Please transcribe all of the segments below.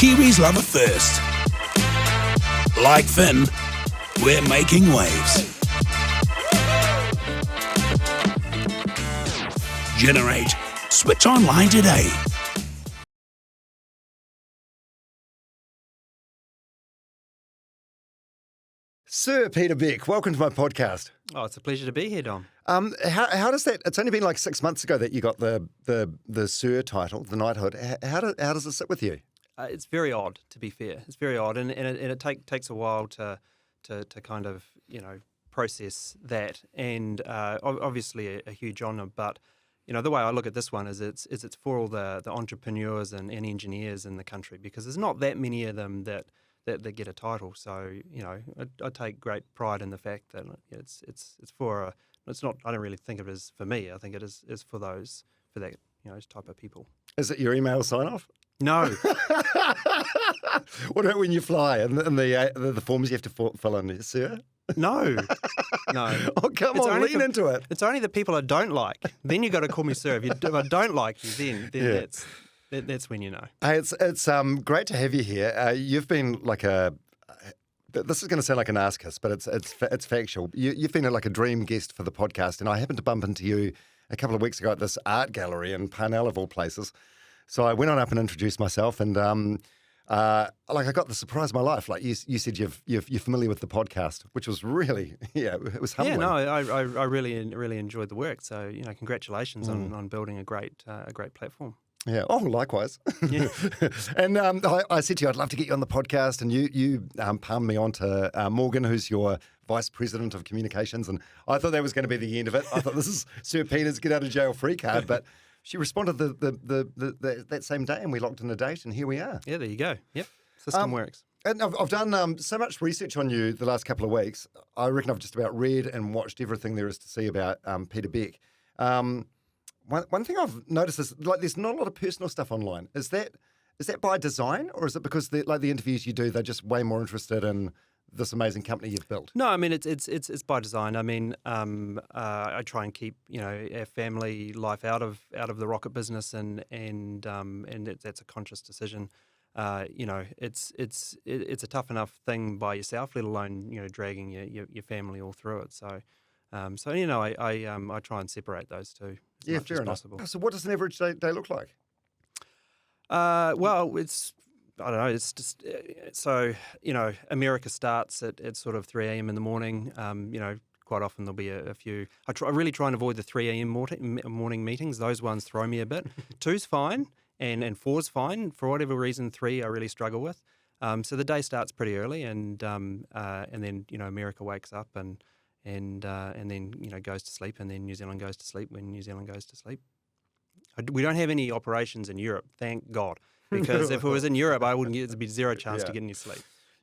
Kiwis love a thirst. Like Finn, we're making waves. Generate. Switch online today. Sir Peter Beck, welcome to my podcast. Oh, it's a pleasure to be here, Dom. How does that? It's only been like 6 months ago that you got the Sir title, the Knighthood. How does it sit with you? It's very odd, to be fair. It's very odd, and it takes a while to kind of process that, and obviously a huge honour. But the way I look at this one is it's for all the entrepreneurs and engineers in the country, because there's not that many of them that get a title. So I take great pride in the fact that it's for it's not. I don't really think of it as for me. I think it is for that type of people. Is it your email sign off? No. What about when you fly and the forms you have to fill in, sir? No. Oh, come on, lean into it. It's only the people I don't like. Then you got to call me sir. If I don't like you, then that's when you know. Hey, it's great to have you here. You've been like this is going to sound like an ask-us, but it's factual. You've been like a dream guest for the podcast, and I happened to bump into you a couple of weeks ago at this art gallery in Parnell, of all places. So I went on up and introduced myself, and I got the surprise of my life. Like you said, you're familiar with the podcast, which was really it was humbling. Yeah, no, I really enjoyed the work. So congratulations on building a great platform. Yeah. Oh, likewise. Yeah. And I said to you, I'd love to get you on the podcast, and you palmed me on to Morgan, who's your Vice President of Communications, and I thought that was going to be the end of it. I thought this is Sir Peter's get out of jail free card, but she responded that same day, and we locked in a date, and here we are. Yeah, there you go. Yep, system works. And I've done so much research on you the last couple of weeks. I reckon I've just about read and watched everything there is to see about Peter Beck. One thing I've noticed is there's not a lot of personal stuff online. Is that by design, or is it because the interviews you do, they're just way more interested in this amazing company you've built? No, I mean it's by design. I mean I try and keep our family life out of the rocket business, and that's a conscious decision. It's a tough enough thing by yourself, let alone dragging your family all through it. So I try and separate those two as much as possible. So what does an average day look like? Well, I don't know. It's just America starts at sort of 3 a.m. in the morning. Quite often there'll be a few. I really try and avoid the 3 a.m. morning meetings. Those ones throw me a bit. 2's fine, and 4's fine. For whatever reason, 3 I really struggle with. So the day starts pretty early, and then America wakes up and then goes to sleep, and then New Zealand goes to sleep when New Zealand goes to sleep. We don't have any operations in Europe, thank God, because if it was in Europe, there'd be zero chance to get any sleep.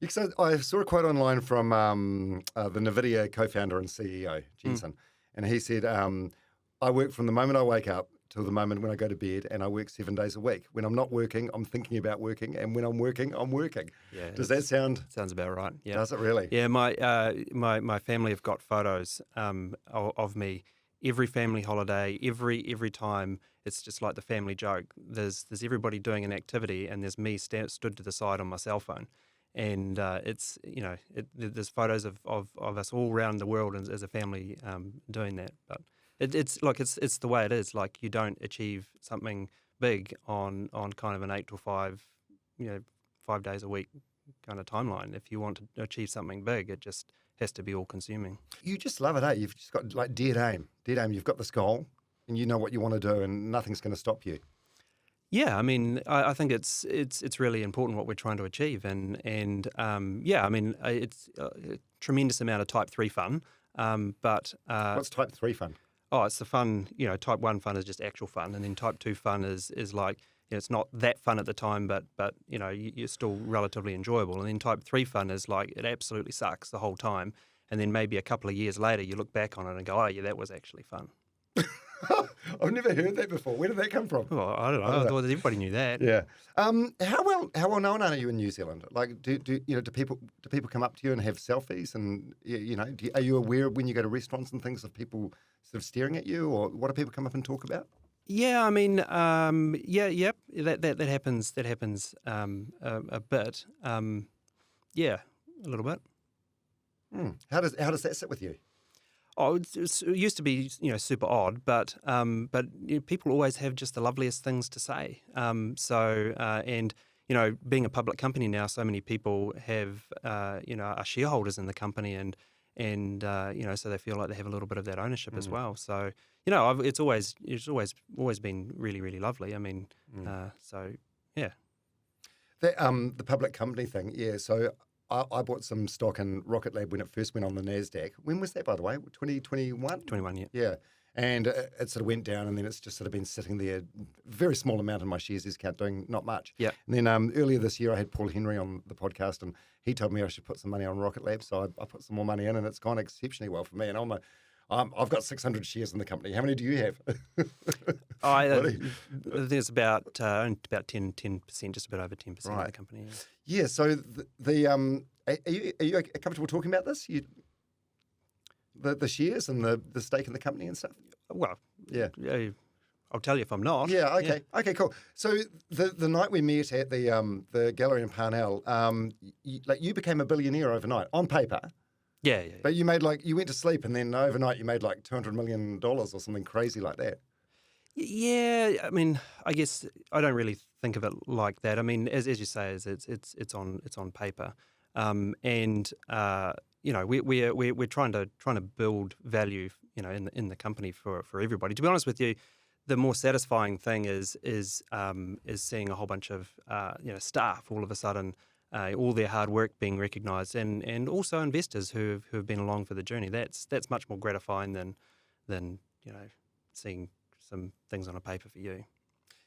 So I saw a quote online from the NVIDIA co-founder and CEO, Jensen, and he said, I work from the moment I wake up till the moment when I go to bed, and I work 7 days a week. When I'm not working, I'm thinking about working, and when I'm working, I'm working. Yeah, does that sound? Sounds about right. Yeah. Does it really? Yeah, my family have got photos of me every family holiday, every time. It's just like the family joke. There's everybody doing an activity, and there's me stood to the side on my cell phone, and there's photos of us all around the world as a family doing that, but. It's the way it is. Like, you don't achieve something big on kind of an 8 to 5, 5 days a week kind of timeline. If you want to achieve something big, it just has to be all consuming. You just love it, eh? You've just got like dead aim. You've got this goal, and you know what you want to do, and nothing's going to stop you. Yeah, I mean, I think it's really important what we're trying to achieve, and I mean, it's a tremendous amount of Type 3 fun. But what's Type 3 fun? Oh, it's the fun, Type 1 fun is just actual fun, and then Type 2 fun is like, it's not that fun at the time, but you're still relatively enjoyable. And then Type 3 fun is like, it absolutely sucks the whole time, and then maybe a couple of years later you look back on it and go, oh yeah, that was actually fun. I've never heard that before. Where did that come from? Well, I don't know. I thought everybody knew that. Yeah. How well known are you in New Zealand? Like, do people come up to you and have selfies? And are you aware when you go to restaurants and things of people sort of staring at you, or what do people come up and talk about? Yeah, I mean, yep, that happens. That happens a bit. Yeah, a little bit. How does that sit with you? Oh, it used to be, super odd, but people always have just the loveliest things to say. And being a public company now, so many people have, are shareholders in the company, and so they feel like they have a little bit of that ownership as well. So, it's always been really, really lovely. I mean, so yeah. The public company thing, yeah. So I bought some stock in Rocketlab when it first went on the NASDAQ. When was that, by the way? 2021? 21, yeah. Yeah. And it sort of went down, and then it's just sort of been sitting there, very small amount in my shares account, doing not much. Yeah. And then earlier this year, I had Paul Henry on the podcast, and he told me I should put some money on Rocketlab, so I put some more money in, and it's gone exceptionally well for me. And I've got 600 shares in the company. How many do you have? I think it's about 10%, just a bit over 10% of the company. Yeah. So are you comfortable talking about this? The shares and the stake in the company and stuff? Well, yeah. I'll tell you if I'm not. Yeah, okay. Yeah. Okay, cool. So the night we met at the gallery in Parnell, you became a billionaire overnight, on paper. Yeah. But you went to sleep, and then overnight you made like $200 million or something crazy like that. Yeah, I mean, I guess I don't really think of it like that. I mean, as you say, it's on paper, and we're trying to build value, in the company for everybody. To be honest with you, the more satisfying thing is seeing a whole bunch of staff all of a sudden, all their hard work being recognised, and also investors who have been along for the journey. That's much more gratifying than seeing some things on a paper for you.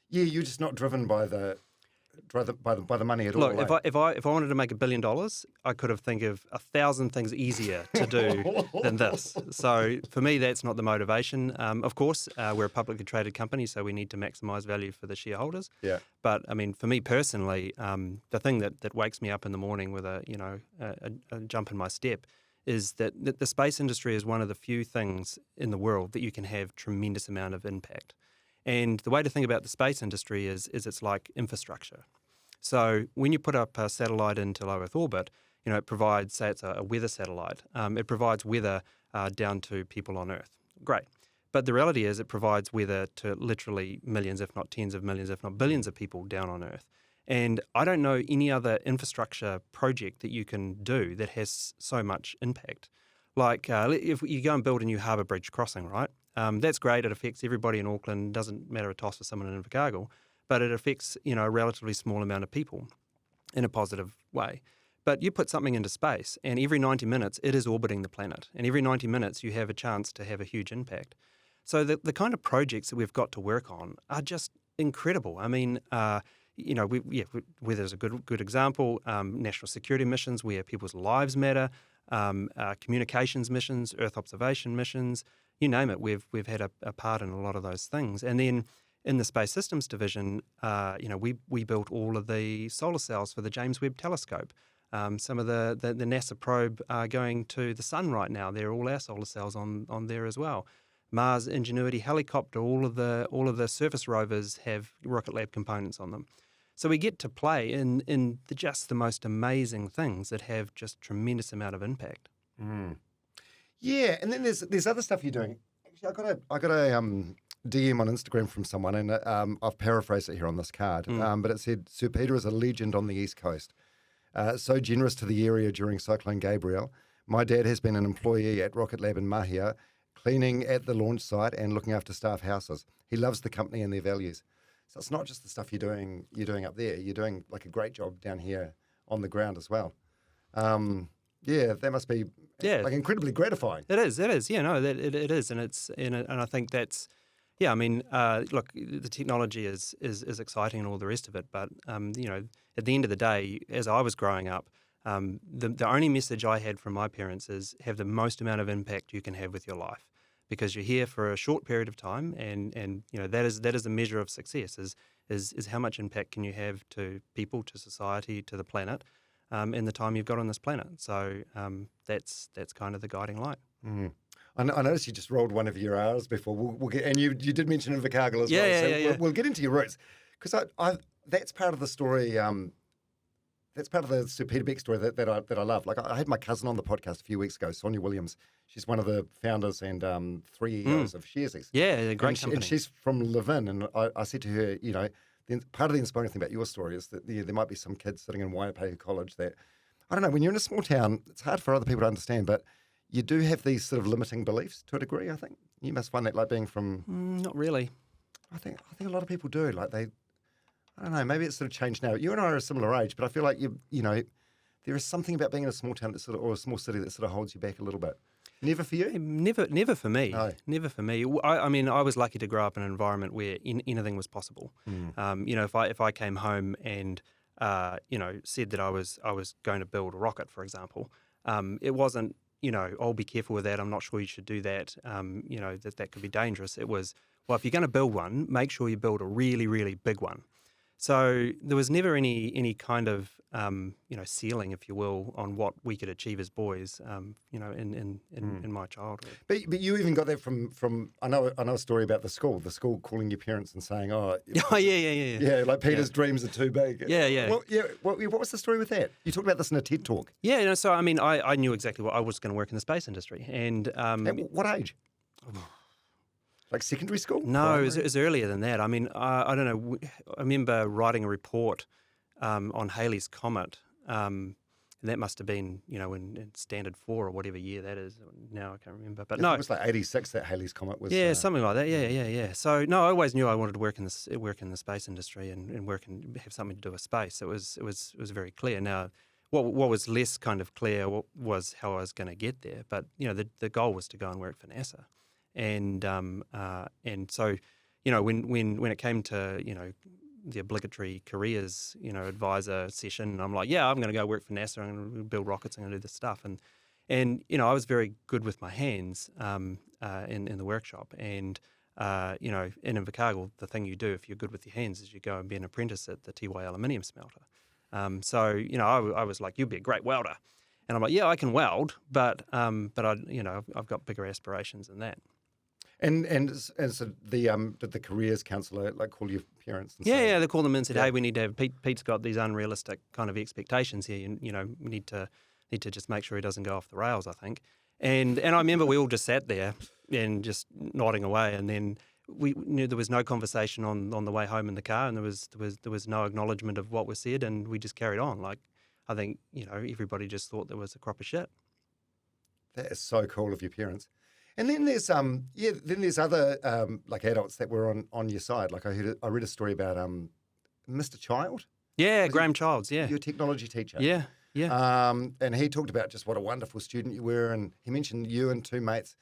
Yeah, you're just not driven by the money at all. Look, if I wanted to make $1 billion, I could have think of 1,000 things easier to do than this. So for me, that's not the motivation. Of course, we're a publicly traded company, so we need to maximise value for the shareholders. Yeah. But I mean, for me personally, the thing that wakes me up in the morning with a jump in my step is that the space industry is one of the few things in the world that you can have tremendous amount of impact. And the way to think about the space industry is it's like infrastructure. So when you put up a satellite into low Earth orbit, it provides, say it's a weather satellite, it provides weather down to people on Earth. Great. But the reality is it provides weather to literally millions, if not tens of millions, if not billions of people down on Earth. And I don't know any other infrastructure project that you can do that has so much impact. Like if you go and build a new harbour bridge crossing, right? That's great. It affects everybody in Auckland. Doesn't matter a toss for someone in Invercargill, but it affects a relatively small amount of people in a positive way. But you put something into space, and every 90 minutes it is orbiting the planet, and every 90 minutes you have a chance to have a huge impact. So the kind of projects that we've got to work on are just incredible. I mean, weather's a good example. National security missions where people's lives matter. Communications missions, Earth observation missions, you name it. We've had a part in a lot of those things. And then in the Space Systems division, we built all of the solar cells for the James Webb Telescope. Some of the NASA probe going to the sun right now, they're all our solar cells on there as well. Mars Ingenuity helicopter, all of the surface rovers have Rocketlab components on them. So we get to play in just the most amazing things that have just tremendous amount of impact. Mm. Yeah, and then there's other stuff you're doing. Actually, I got a DM on Instagram from someone, and I've paraphrased it here on this card, but it said, Sir Peter is a legend on the East Coast. So generous to the area during Cyclone Gabriel. My dad has been an employee at Rocketlab in Mahia, cleaning at the launch site and looking after staff houses. He loves the company and their values. So it's not just the stuff you're doing up there. You're doing like a great job down here on the ground as well. Yeah, that must be like incredibly gratifying. It is. Yeah, no, it is, and I think that's. Yeah, I mean, look, the technology is exciting and all the rest of it, but at the end of the day, as I was growing up, the only message I had from my parents is have the most amount of impact you can have with your life, because you're here for a short period of time, and that is a measure of success. Is how much impact can you have to people, to society, to the planet, in the time you've got on this planet. So that's kind of the guiding light. Mm. I noticed you just rolled one of your R's before. We'll get, and you did mention Invercargill as well. So we'll get into your roots because that's part of the story. That's part of the Sir Peter Beck story that I love. Like I had my cousin on the podcast a few weeks ago, Sonia Williams. She's one of the founders and 3 EOs of Sharesies. Yeah, a great company. And she's from Levin, and I said to her, you know, part of the inspiring thing about your story is that there might be some kids sitting in Waipahu College that, I don't know, when you're in a small town, it's hard for other people to understand, but you do have these sort of limiting beliefs to a degree, I think. You must find that like being from... Not really. I think a lot of people do. Like I don't know, maybe it's sort of changed now. You and I are a similar age, but I feel like, you know, there is something about being in a small town or a small city that sort of holds you back a little bit. Never for you? Never for me. No. Never for me. I mean, I was lucky to grow up in an environment where anything was possible. You know, if I came home and you know, said that I was going to build a rocket, for example, it wasn't, you know, oh, be careful with that. I'm not sure you should do that. You know, that could be dangerous. It was, well, if you're going to build one, make sure you build a really, really big one. So there was never any kind of you know, ceiling, if you will, on what we could achieve as boys. You know, in my childhood. But you even got that from I know a story about the school calling your parents and saying, oh yeah, like Peter's dreams are too big. Yeah. What was the story with that? You talked about this in a TED talk. Yeah, you know, so I mean, I knew exactly what I was going to work in the space industry, and at what age? Like secondary school? No, it was earlier than that. I mean, I don't know. I remember writing a report on Halley's Comet, and that must have been, you know, in Standard 4 or whatever year that is. Now I can't remember. But no, it was like 86 that Halley's Comet was. Yeah, something like that. Yeah. So no, I always knew I wanted to work in the space industry and work and have something to do with space. It was very clear. Now, what was less kind of clear was how I was going to get there. But you know, the goal was to go and work for NASA. And so, you know, when it came to, you know, the obligatory careers, you know, advisor session, I'm like, yeah, I'm going to go work for NASA. I'm going to build rockets. I'm going to do this stuff. And you know, I was very good with my hands in the workshop. And you know, in Invercargill, the thing you do if you're good with your hands is you go and be an apprentice at the TY aluminium smelter. So you know, I was like, you'd be a great welder. And I'm like, yeah, I can weld, but I, you know, I've got bigger aspirations than that. And so did the careers counsellor like call your parents? And say, yeah, they called them in and said, hey, we need to have Pete's got these unrealistic kind of expectations here. You know, we need to just make sure he doesn't go off the rails, I think. And I remember we all just sat there and just nodding away, and then we knew there was no conversation on the way home in the car, and there was no acknowledgement of what was said, and we just carried on. Like, I think, you know, everybody just thought there was a crop of shit. That is so cool of your parents. And then there's other like adults that were on your side. Like I read a story about Mr. Child. Yeah, Graham Childs. Yeah, your technology teacher. Yeah. And he talked about just what a wonderful student you were, and he mentioned you and two mates.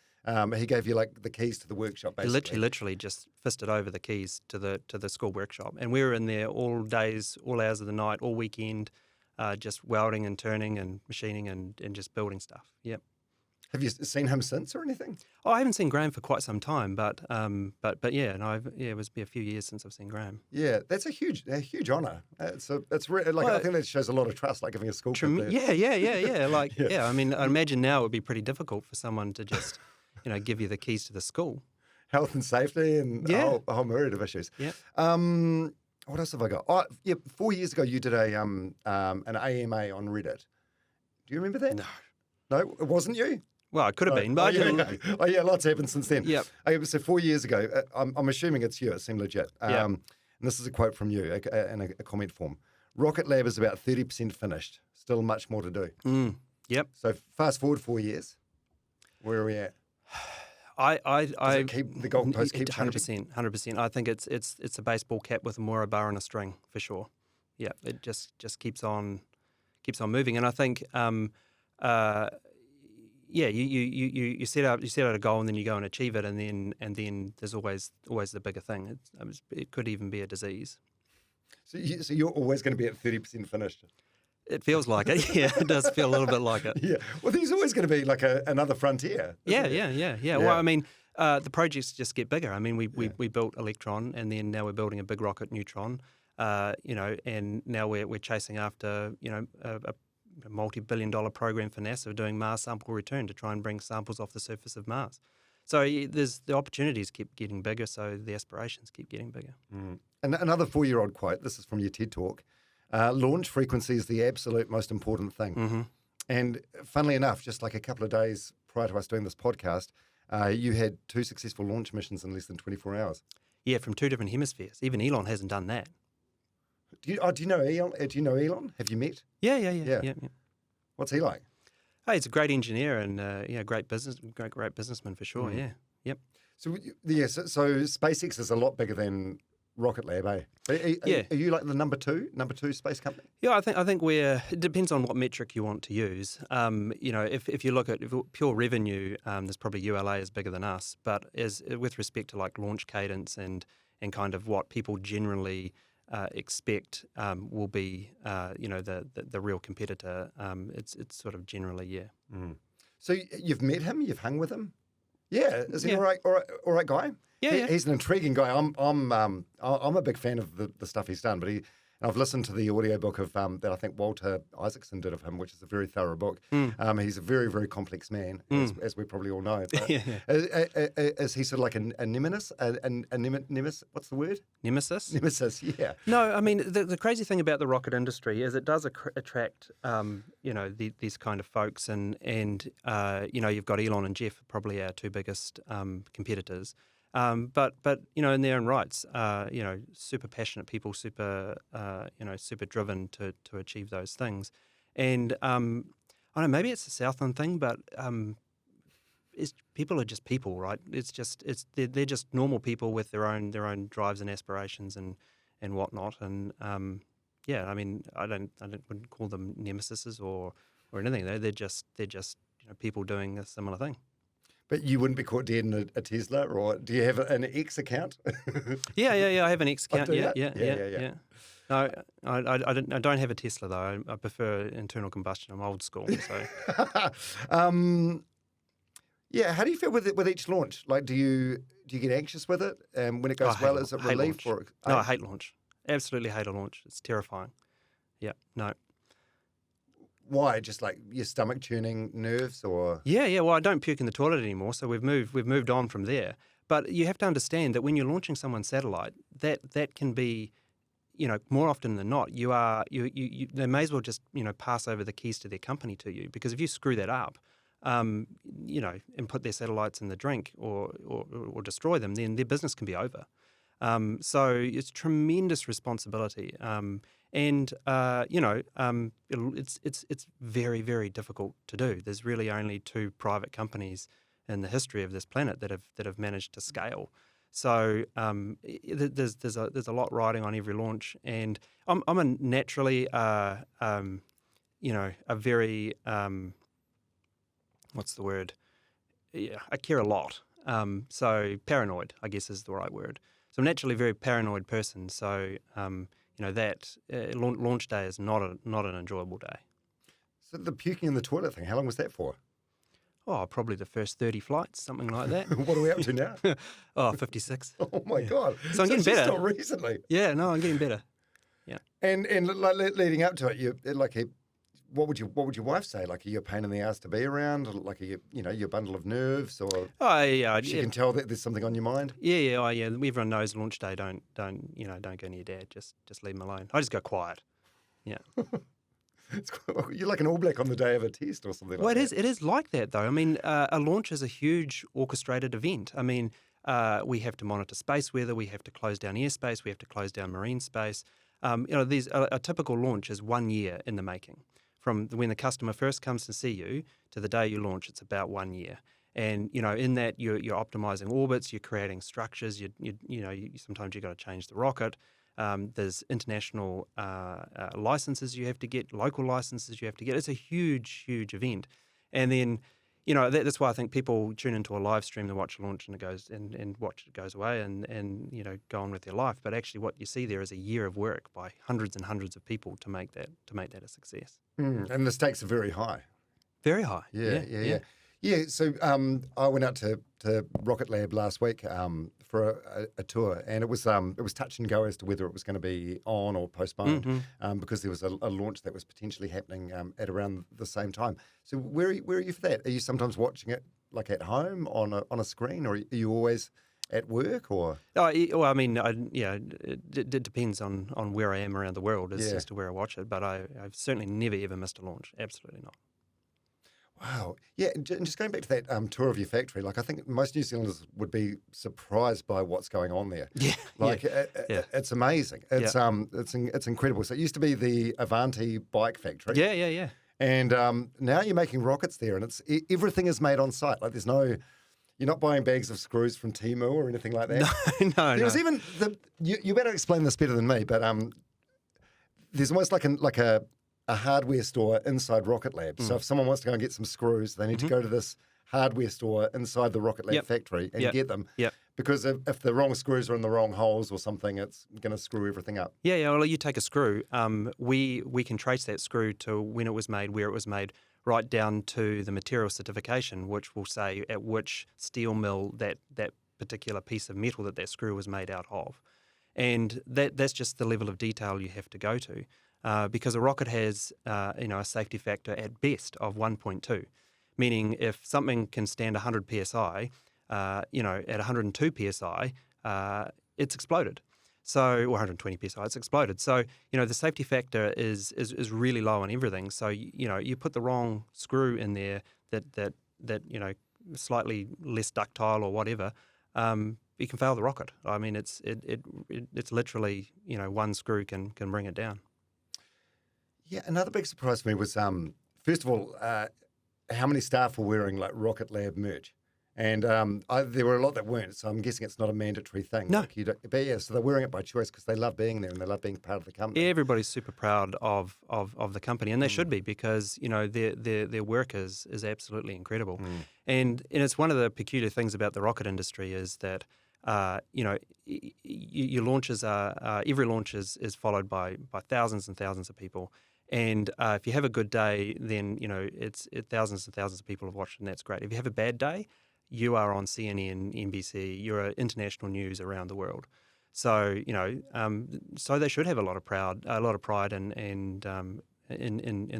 He gave you like the keys to the workshop. Basically, he literally just fisted over the keys to the school workshop, and we were in there all days, all hours of the night, all weekend, just welding and turning and machining and just building stuff. Yep. Have you seen him since or anything? Oh, I haven't seen Graham for quite some time, but yeah, and it was a few years since I've seen Graham. Yeah, that's a huge honour. I think that shows a lot of trust, like giving a school. Yeah. Like yeah, I mean, I imagine now it would be pretty difficult for someone to just, you know, give you the keys to the school. Health and safety and a whole myriad of issues. Yeah. What else have I got? Oh, yeah, 4 years ago you did an AMA on Reddit. Do you remember that? No, it wasn't you. Well, it could have been, but lots happened since then. Yep. So 4 years ago, I'm assuming it's you. It seemed legit. And this is a quote from you in a comment form. Rocketlab is about 30% finished. Still much more to do. Yep. So fast forward 4 years. Where are we at? The goalpost keep changing? 100%. I think it's a baseball cap with a Mora bar and a string for sure. Yeah, it just keeps on moving, and I think. Yeah, you set out a goal and then you go and achieve it, and then there's always the bigger thing. It could even be a disease. So you're always going to be at 30% finished. It feels like it. Yeah, it does feel a little bit like it. Yeah. Well, there's always going to be like another frontier. Yeah. Well, I mean, the projects just get bigger. I mean, we built Electron, and then now we're building a big rocket, Neutron. You know, and now we're chasing after, you know, a a multi-billion-dollar program for NASA doing Mars sample return to try and bring samples off the surface of Mars. So the opportunities keep getting bigger, so the aspirations keep getting bigger. And another 4-year-old quote, this is from your TED Talk, launch frequency is the absolute most important thing. Mm-hmm. And funnily enough, just like a couple of days prior to us doing this podcast, you had 2 successful launch missions in less than 24 hours. Yeah, from 2 different hemispheres. Even Elon hasn't done that. Do you know Elon? Do you know Elon? Have you met? Yeah. What's he like? Hey, he's a great engineer and great businessman for sure. Yeah, yep. So SpaceX is a lot bigger than Rocketlab, eh? Are you like the number two space company? Yeah, I think it depends on what metric you want to use. If you look at pure revenue, there's probably ULA is bigger than us, but with respect to like launch cadence and kind of what people generally expect will be the real competitor. It's sort of generally So you've met him, you've hung with him. Yeah, is he all right guy? Yeah, He's an intriguing guy. I'm a big fan of the stuff he's done, but I've listened to the audiobook of that I think Walter Isaacson did of him, which is a very thorough book. He's a very, very complex man, as we probably all know. But is he sort of like a nemesis? Nemesis? What's the word? Nemesis? Nemesis, yeah. No, I mean, the crazy thing about the rocket industry is it does attract, these kind of folks. And you've got Elon and Jeff, probably our 2 biggest competitors. But in their own rights, super passionate people, super driven to achieve those things. And I don't know, maybe it's a Southland thing, but people are just people, right? They're just normal people with their own drives and aspirations and whatnot. And I mean, I wouldn't call them nemesises or anything. They're just people doing a similar thing. But you wouldn't be caught dead in a Tesla, or do you have an X account? Yeah. I have an X account. Yeah. No, I don't have a Tesla though. I prefer internal combustion. I'm old school. So. How do you feel with each launch? Like, do you get anxious with it? When it goes well, is it relief? No, I hate launch. Absolutely hate a launch. It's terrifying. Yeah. No. Why? Just like your stomach churning nerves, or? Yeah. Well, I don't puke in the toilet anymore, so we've moved on from there. But you have to understand that when you're launching someone's satellite, that can be, more often than not, they may as well just pass over the keys to their company to you, because if you screw that up, and put their satellites in the drink or destroy them, then their business can be over. So it's tremendous responsibility. It's very, very difficult to do. There's really only 2 private companies in the history of this planet that have managed to scale. So there's a lot riding on every launch, and I'm a naturally a very what's the word? Yeah, I care a lot. So paranoid, I guess, is the right word. So I'm naturally a very paranoid person. So launch day is not an enjoyable day. So the puking in the toilet thing, how long was that for? Oh, probably the first 30 flights, something like that. What are we up to now? 56. Oh my God! So I'm getting better. Not recently. Yeah, no, I'm getting better. Yeah. And like leading up to it, what would your wife say? Like, are you a pain in the ass to be around? Or like, are you your bundle of nerves, or she can tell that there's something on your mind? Yeah. Everyone knows launch day. Don't go near Dad. Just leave him alone. I just go quiet. Yeah. You're like an All Black on the day of a test or something. Well, it is like that though. I mean, a launch is a huge orchestrated event. I mean, we have to monitor space weather. We have to close down airspace. We have to close down marine space. A typical launch is 1 year in the making. From when the customer first comes to see you to the day you launch, it's about 1 year. And in that you're optimizing orbits, you're creating structures. Sometimes you've got to change the rocket. There's international licenses you have to get, local licenses you have to get. It's a huge, huge event. And then that's why I think people tune into a live stream to watch a launch and it goes and watch it goes away and go on with their life. But actually, what you see there is a year of work by hundreds and hundreds of people to make that a success. And the stakes are very high. Very high. Yeah. Yeah, so I went out to Rocketlab last week for a tour, and it was touch and go as to whether it was going to be on or postponed because there was a launch that was potentially happening at around the same time. So where are you for that? Are you sometimes watching it like at home on a screen, or are you always at work, or? Well, I mean, it depends on where I am around the world as to where I watch it, but I've certainly never ever missed a launch. Absolutely not. Wow. Yeah, and just going back to that tour of your factory, like I think most New Zealanders would be surprised by what's going on there. Yeah. Like it's amazing. It's incredible. So it used to be the Avanti bike factory. Yeah. And now you're making rockets there, and everything is made on site. Like you're not buying bags of screws from Temu or anything like that. No. There was even you better explain this better than me, but there's almost like a hardware store inside Rocketlab. So if someone wants to go and get some screws, they need to go to this hardware store inside the Rocketlab factory and get them. Yep. Because if the wrong screws are in the wrong holes or something, it's going to screw everything up. Yeah. Well, you take a screw. We can trace that screw to when it was made, where it was made, right down to the material certification, which will say at which steel mill that particular piece of metal that screw was made out of. And that's just the level of detail you have to go to. Because a rocket has, a safety factor at best of 1.2, meaning if something can stand 100 psi, at 102 psi, it's exploded. Or 120 psi, it's exploded. So the safety factor is really low on everything. So you put the wrong screw in there that slightly less ductile or whatever, you can fail the rocket. I mean, it's literally one screw can bring it down. Yeah, another big surprise for me was, first of all, how many staff were wearing like Rocketlab merch. And there were a lot that weren't, so I'm guessing it's not a mandatory thing. No. But yeah, so they're wearing it by choice because they love being there and they love being part of the company. Yeah, everybody's super proud of the company, and they should be, because their work is absolutely incredible. And it's one of the peculiar things about the rocket industry is that your launches every launch is followed by thousands and thousands of people. And if you have a good day, then it's thousands and thousands of people have watched, and that's great. If you have a bad day, you are on CNN, NBC. You're international news around the world. So so they should have a lot of pride in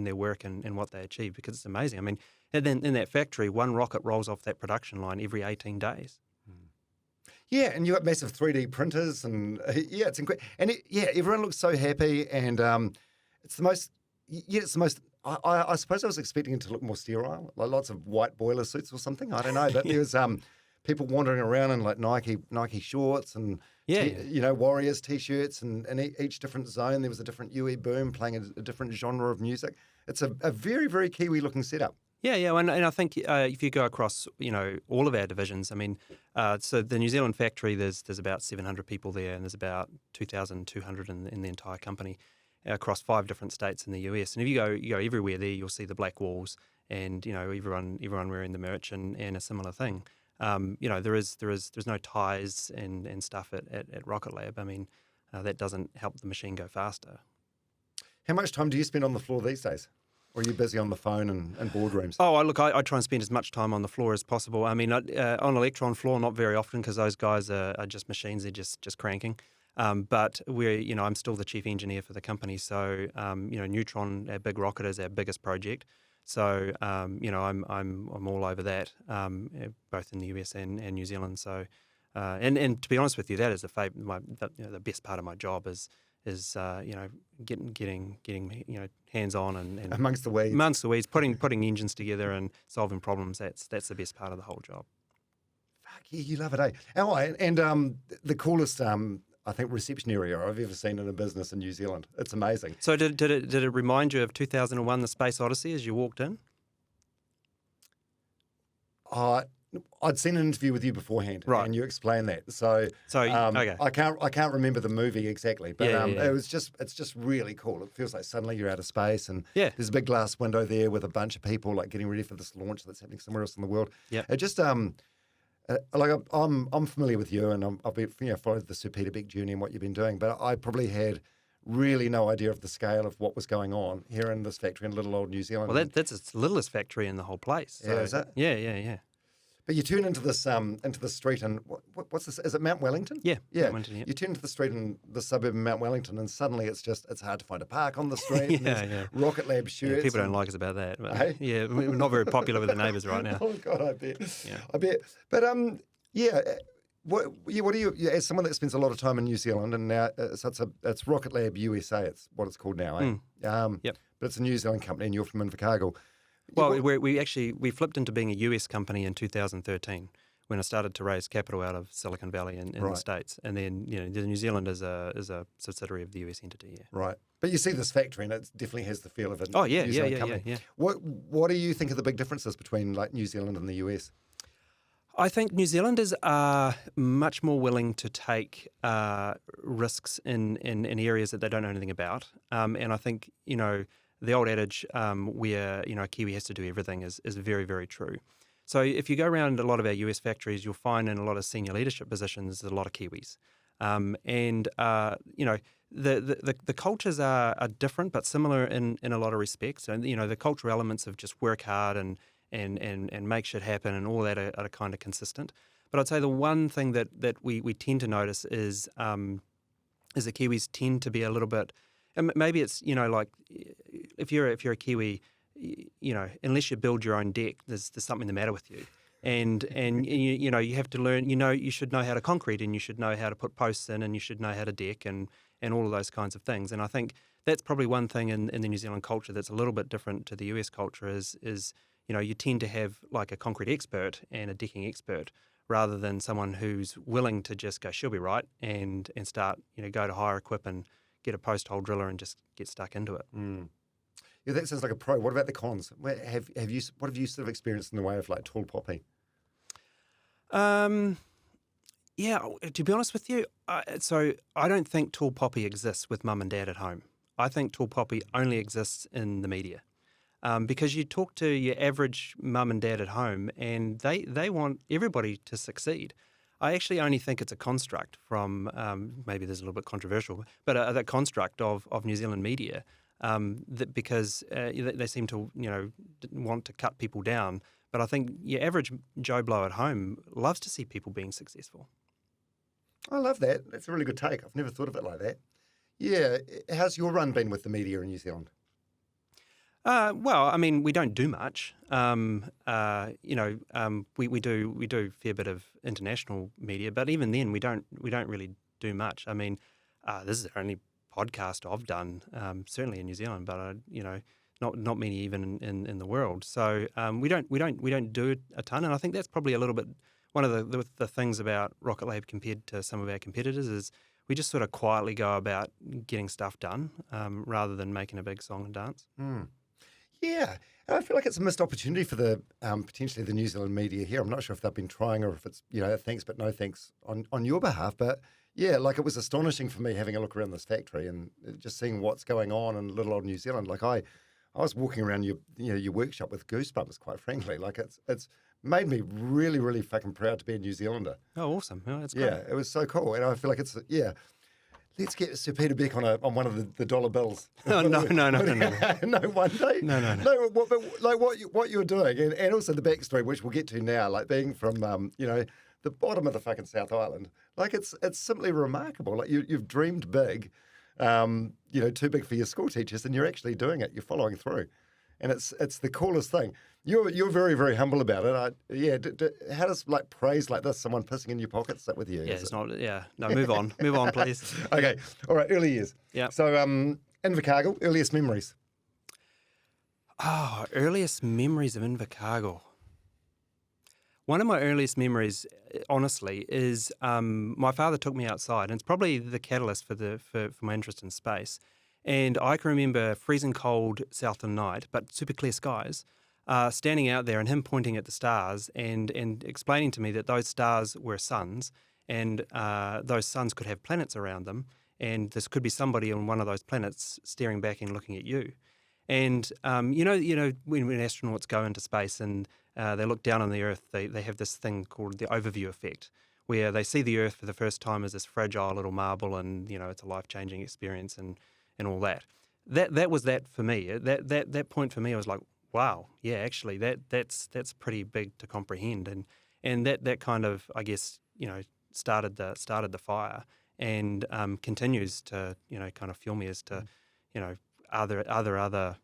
their work and what they achieve, because it's amazing. I mean, and then in that factory, one rocket rolls off that production line every 18 days. Yeah, and you got massive 3D printers, and it's incredible. And everyone looks so happy, and it's the most. Yeah, it's the most. I suppose I was expecting it to look more sterile, like lots of white boiler suits or something. I don't know, but there was people wandering around in like Nike shorts and Warriors t-shirts, and in each different zone there was a different UE boom playing a different genre of music. It's a very, very Kiwi looking setup. Yeah, and I think if you go across, all of our divisions, I mean, so the New Zealand factory, there's about 700 people there, and there's about 2,200 in the entire company across 5 different states in the US. And if you go everywhere there, you'll see the black walls, and everyone wearing the merch and a similar thing. There's no ties and stuff at Rocketlab. I mean, that doesn't help the machine go faster. How much time do you spend on the floor these days? Or are you busy on the phone and boardrooms? Oh, look, I try and spend as much time on the floor as possible. I mean, on Electron floor, not very often, because those guys are just machines. They're just cranking. But I'm still the chief engineer for the company. So, Neutron, our big rocket, is our biggest project. So, I'm all over that, both in the US and New Zealand. So, and to be honest with you, that is the best part of my job is getting hands on and amongst the weeds, putting engines together and solving problems. That's the best part of the whole job. Fuck yeah, you love it, eh? Oh, and the coolest I think reception area I've ever seen in a business in New Zealand. It's amazing. So did it remind you of 2001: The Space Odyssey as you walked in? I'd seen an interview with you beforehand, right, and you explained that. So okay. I can't remember the movie exactly, but it's just really cool. It feels like suddenly you're out of space, and there's a big glass window there with a bunch of people like getting ready for this launch that's happening somewhere else in the world. Yeah, it just I'm familiar with you, and I've been followed the Sir Peter Beck journey and what you've been doing, but I probably had really no idea of the scale of what was going on here in this factory in little old New Zealand. Well, that's its littlest factory in the whole place. So, Yeah, is it? Yeah. But you turn into the street, and what's this? Is it Mount Wellington? Yeah, Yeah. Mount Wellington, yeah. You turn into the street in the suburb of Mount Wellington, and suddenly it's hard to find a park on the street. and there's Rocketlab shirts. Yeah, people don't like us about that. But, Hey? Yeah, we're not very popular with the neighbours right now. Oh God, I bet. Yeah. I bet. But what do you, as someone that spends a lot of time in New Zealand, and now it's Rocketlab USA, it's what it's called now, eh? Yep. But it's a New Zealand company, and you're from Invercargill. Well, we flipped into being a US company in 2013 when I started to raise capital out of Silicon Valley in the States, and then the New Zealand is a subsidiary of the US entity. Yeah. Right. But you see this factory, and it definitely has the feel of a New Zealand company. Yeah. What do you think are the big differences between like New Zealand and the US? I think New Zealanders are much more willing to take risks in areas that they don't know anything about, and I think the old adage where a Kiwi has to do everything is very, very true. So if you go around a lot of our US factories, you'll find in a lot of senior leadership positions there's a lot of Kiwis, the cultures are different but similar in a lot of respects. And the cultural elements of just work hard and make shit happen and all that are kind of consistent. But I'd say the one thing that we tend to notice is that Kiwis tend to be a little bit, and maybe it's like if you're a Kiwi, unless you build your own deck, there's something the matter with you. And you have to learn. You should know how to concrete, and you should know how to put posts in, and you should know how to deck, and all of those kinds of things. And I think that's probably one thing in the New Zealand culture that's a little bit different to the US culture is you tend to have like a concrete expert and a decking expert rather than someone who's willing to just go, she'll be right, and start, go to hire equip and get a post hole driller and just get stuck into it. Mm. Yeah, that sounds like a pro. What about the cons? What have you sort of experienced in the way of like tall poppy? Yeah, to be honest with you, so I don't think tall poppy exists with mum and dad at home. I think tall poppy only exists in the media. Because you talk to your average mum and dad at home and they want everybody to succeed. I actually only think it's a construct from, maybe this is a little bit controversial, but that construct of New Zealand media because they seem to want to cut people down. But I think your average Joe Blow at home loves to see people being successful. I love that. That's a really good take. I've never thought of it like that. Yeah. How's your run been with the media in New Zealand? Well, I mean, we don't do much. We do a fair bit of international media, but even then, we don't really do much. I mean, this is the only podcast I've done, certainly in New Zealand, but not many even in the world. So we don't do a ton, and I think that's probably a little bit one of the things about Rocketlab compared to some of our competitors is we just sort of quietly go about getting stuff done rather than making a big song and dance. Mm. Yeah, and I feel like it's a missed opportunity for the potentially the New Zealand media here. I'm not sure if they've been trying or if it's thanks but no thanks on your behalf. But yeah, like it was astonishing for me having a look around this factory and just seeing what's going on in little old New Zealand. Like I was walking around your workshop with goosebumps, quite frankly. Like it's made me really, really fucking proud to be a New Zealander. Oh, awesome! Oh, that's great. Yeah, it was so cool, and I feel like it's Let's get Sir Peter Beck on one of the dollar bills. Oh, no. No, one day. No. What you're doing, and also the backstory, which we'll get to now, like being from the bottom of the fucking South Island. Like it's simply remarkable. Like you've dreamed big, too big for your school teachers, and you're actually doing it. You're following through, and it's the coolest thing. You're very, very humble about it. How does like praise like this, someone pissing in your pocket, sit with you? Yeah, it's not. Yeah, no. Move on, please. Okay, all right. Early years. Yeah. So, Invercargill, earliest memories. Oh, earliest memories of Invercargill. One of my earliest memories, honestly, is my father took me outside, and it's probably the catalyst for my interest in space. And I can remember freezing cold southern night, but super clear skies. Standing out there and him pointing at the stars and explaining to me that those stars were suns and those suns could have planets around them and this could be somebody on one of those planets staring back and looking at you. And, when astronauts go into space and they look down on the Earth, they have this thing called the overview effect where they see the Earth for the first time as this fragile little marble and, it's a life-changing experience and and all that. That was that for me. That point for me, I was like, wow, yeah, actually, that's pretty big to comprehend, and that kind of, I guess, started the fire, and continues to kind of fuel me as to, are there other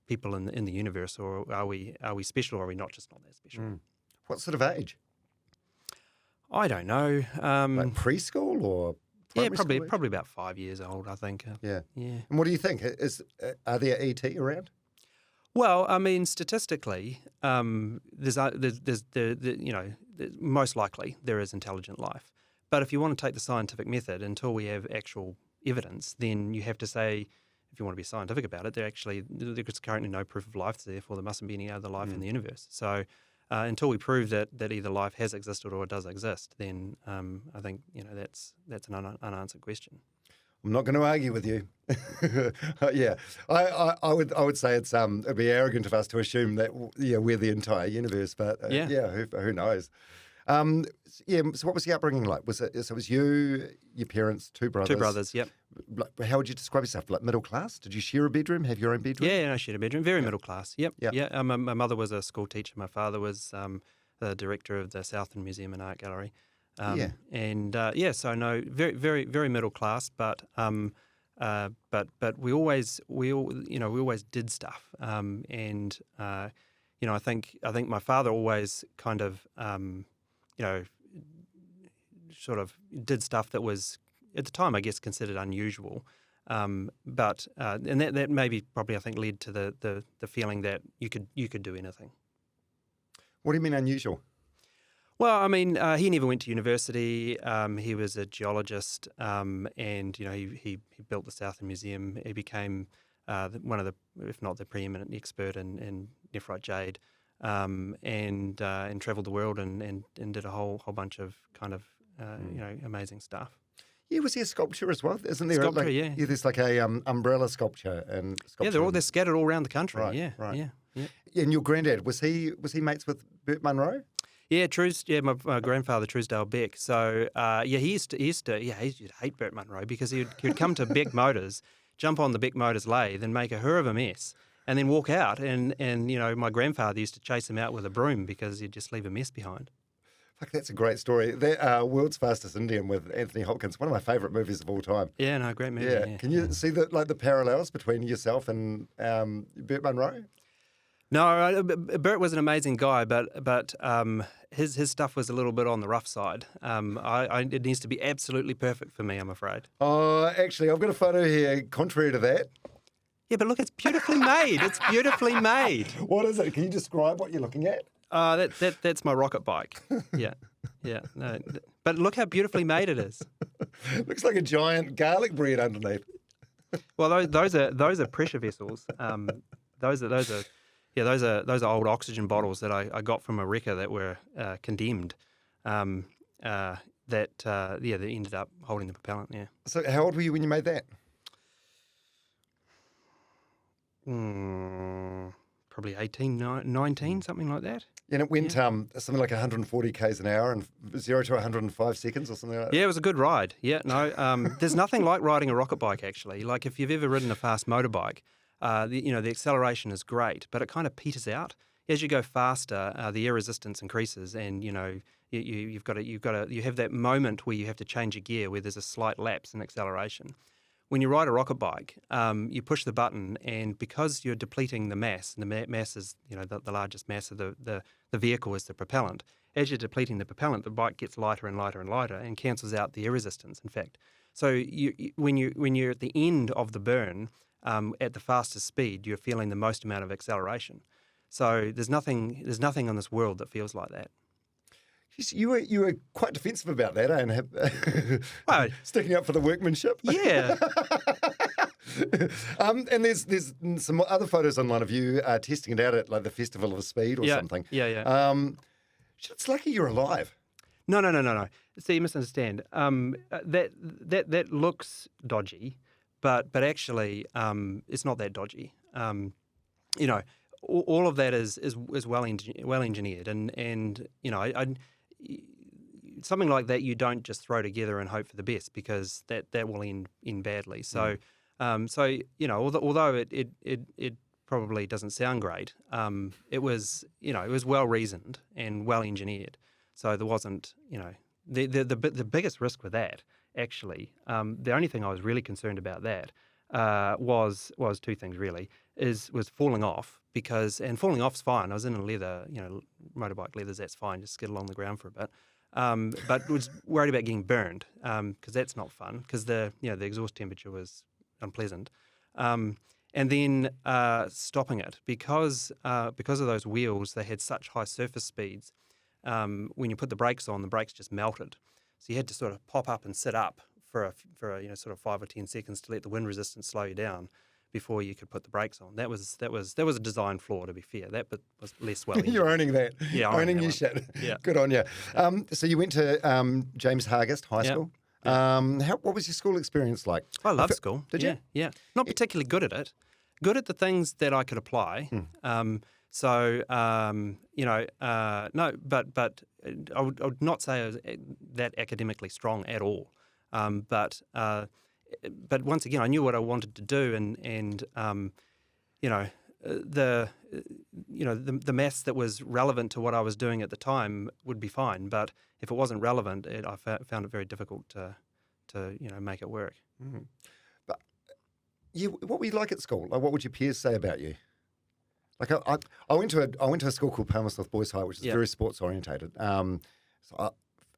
people in the universe, or are we special, or are we not that special? What sort of age? I don't know. Like preschool or Yeah, primary school probably about 5 years old, I think. Yeah. Yeah. And what do you think? Are there ET around? Well, I mean, statistically, most likely there is intelligent life. But if you want to take the scientific method, until we have actual evidence, then you have to say, if you want to be scientific about it, there's currently no proof of life, so therefore there mustn't be any other life in the universe. So until we prove that either life has existed or it does exist, then I think that's an unanswered question. I'm not going to argue with you. Yeah, I would say it'd be arrogant of us to assume that we're the entire universe, but who knows? So what was the upbringing like? It was you, your parents, two brothers? Two brothers, yep. How would you describe yourself? Like middle class? Did you share a bedroom? Have your own bedroom? Yeah, I shared a bedroom. Very middle class. Yep. Yeah. My mother was a school teacher. My father was the director of the Southern Museum and Art Gallery. So no, very, very, very middle class. But we always did stuff. I think my father always kind of sort of did stuff that was, at the time, I guess, considered unusual. And that maybe probably, I think, led to the feeling that you could do anything. What do you mean unusual? Well, I mean, he never went to university. He was a geologist, and he built the Southern Museum. He became one of the, if not the preeminent expert in nephrite jade, and travelled the world and did a whole bunch of kind of amazing stuff. Yeah, was there a sculpture as well? Isn't there? Sculpture, yeah. There's like a umbrella sculpture and sculpture. Yeah, they're scattered all around the country. Right, yeah, right. Yeah. And your granddad, was he mates with Burt Munro? Yeah, my grandfather, Truesdale Beck. So, he used to hate Burt Munro because he'd come to Beck Motors, jump on the Beck Motors lathe and make a her of a mess, and then walk out. And my grandfather used to chase him out with a broom because he'd just leave a mess behind. Fuck, that's a great story. That World's Fastest Indian with Anthony Hopkins, one of my favourite movies of all time. Yeah, no, great movie. Yeah. Can you see the parallels between yourself and Burt Munro? No, Burt was an amazing guy, but his stuff was a little bit on the rough side. It needs to be absolutely perfect for me, I'm afraid. Oh, actually, I've got a photo here contrary to that. Yeah, but look, it's beautifully made. It's beautifully made. What is it? Can you describe what you're looking at? That's my rocket bike. Yeah. No, but look how beautifully made it is. Looks like a giant garlic bread underneath. Well, those are pressure vessels. Those are old oxygen bottles that I got from a wrecker that were condemned. That ended up holding the propellant. Yeah. So how old were you when you made that? Probably 18, 19, something like that. And it went something like 140 k's an hour and 0 to 105 seconds or something like that? Yeah, it was a good ride. Yeah, no, there's nothing like riding a rocket bike, actually. Like if you've ever ridden a fast motorbike, the acceleration is great, but it kind of peters out. As you go faster, the air resistance increases, and you have that moment where you have to change a gear, where there's a slight lapse in acceleration. When you ride a rocket bike, you push the button, and because you're depleting the mass, and the mass is the largest mass of the vehicle is the propellant. As you're depleting the propellant, the bike gets lighter and lighter and lighter, and cancels out the air resistance. In fact, so when you're at the end of the burn, at the fastest speed, you're feeling the most amount of acceleration. So there's nothing on this world that feels like that. You were quite defensive about that, and sticking up for the workmanship. Yeah. And there's some other photos online of you testing it out at like the Festival of Speed or something. Yeah. It's lucky you're alive. No. See, you misunderstand. That looks dodgy, but actually, it's not that dodgy. All of that is well engineered, and something like that you don't just throw together and hope for the best, because that will end badly. So So although it probably doesn't sound great, it was well reasoned and well engineered. So there wasn't the biggest risk with that actually. The only thing I was really concerned about that was two things really. Was falling off and falling off's fine. I was in a leather, motorbike leathers, that's fine, just skid along the ground for a bit. But was worried about getting burned because that's not fun because the exhaust temperature was unpleasant. And then stopping it because of those wheels, they had such high surface speeds. When you put the brakes on, the brakes just melted. So you had to sort of pop up and sit up for sort of 5 or 10 seconds to let the wind resistance slow you down before you could put the brakes on. That was a design flaw, to be fair. That bit was less well. You're owning that. Yeah, owning your shit. Yeah. Good on you. So you went to James Hargest High School. What was your school experience like? I loved school. Did you? Yeah. Not particularly good at it. Good at the things that I could apply. No, but I would not say I was that academically strong at all. But once again, I knew what I wanted to do, and the maths that was relevant to what I was doing at the time would be fine. But if it wasn't relevant, I found it very difficult to make it work. Mm. But what were you like at school? Like, what would your peers say about you? Like, I went to a school called Palmerston Boys High, which is very sports orientated.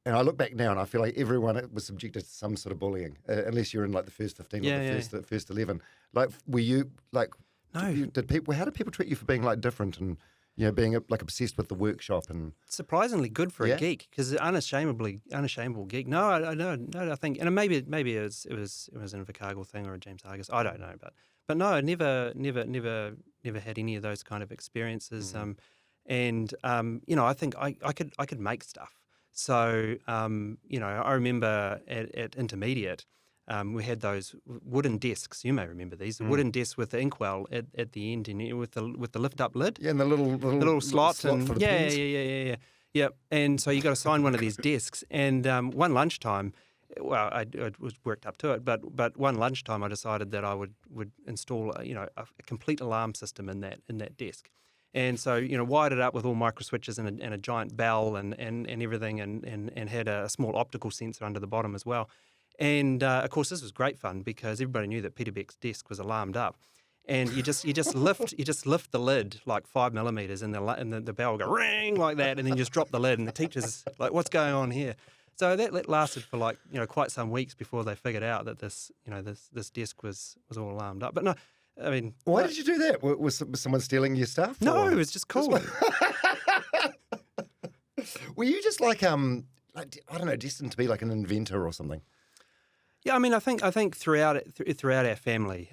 And I look back now and I feel like everyone was subjected to some sort of bullying, unless you're in like the first 15 or the first 11. Like, were you like? No. How did people treat you for being like different and being like obsessed with the workshop and surprisingly good for a geek because unashamable geek. No, I think, and maybe it was an Invercargill thing or a James Hargest. I don't know, but no, I never had any of those kind of experiences. I think I could make stuff. So, I remember at intermediate, we had those wooden desks. You may remember these, the wooden desks with the inkwell at the end and with the lift-up lid. Yeah, and the little slot for the pens. Yeah. And so you got to sign one of these desks. And one lunchtime, well, I was worked up to it, but one lunchtime I decided that I would install a complete alarm system in that desk. And so, wired it up with all micro switches and a giant bell and everything and had a small optical sensor under the bottom as well. And, of course, this was great fun because everybody knew that Peter Beck's desk was alarmed up. And you just lift the lid like 5 millimeters and the bell will go ring like that and then you just drop the lid and the teacher's like, what's going on here? So that lasted for quite some weeks before they figured out that this desk was all alarmed up. But no, I mean... Why did you do that? Was someone stealing your stuff? No, it was just cool. Were you just like, I don't know, destined to be like an inventor or something? Yeah, I mean, I think throughout our family,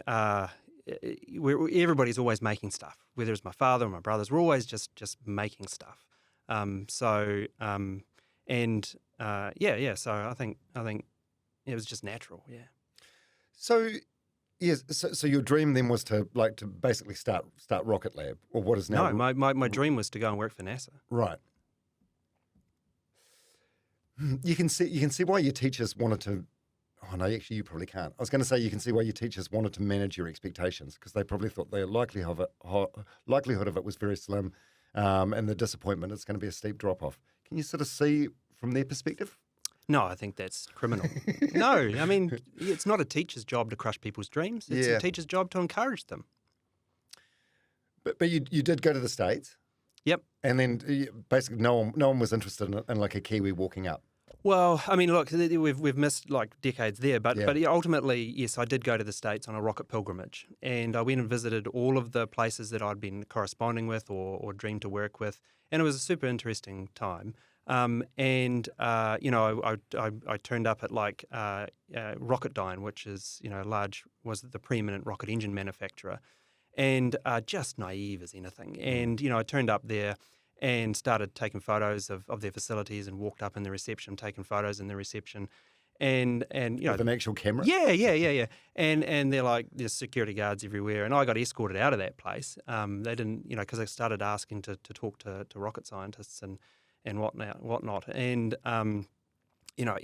everybody's always making stuff. Whether it's my father or my brothers, we're always just making stuff. So I think it was just natural. Yeah. So. Yes, so your dream then was to basically start Rocketlab, or what is now? No, my dream was to go and work for NASA. Right. You can see why your teachers wanted to. Oh no, actually, you probably can't. I was going to say you can see why your teachers wanted to manage your expectations because they probably thought the likelihood of it was very slim, and the disappointment it's going to be a steep drop off. Can you sort of see from their perspective? No, I think that's criminal. No, I mean, it's not a teacher's job to crush people's dreams. It's a teacher's job to encourage them. But you did go to the States? Yep. And then basically no one was interested in like a Kiwi walking up? Well, I mean, look, we've missed like decades there, but ultimately, yes, I did go to the States on a rocket pilgrimage, and I went and visited all of the places that I'd been corresponding with or dreamed to work with, and it was a super interesting time. I turned up at like Rocketdyne, which is was the preeminent rocket engine manufacturer, and just naive as anything. And I turned up there and started taking photos of their facilities and walked up in the reception, taking photos in the reception, and with an actual camera. Yeah. And they're like, there's security guards everywhere, and I got escorted out of that place. They didn't, because I started asking to talk to rocket scientists and whatnot. And I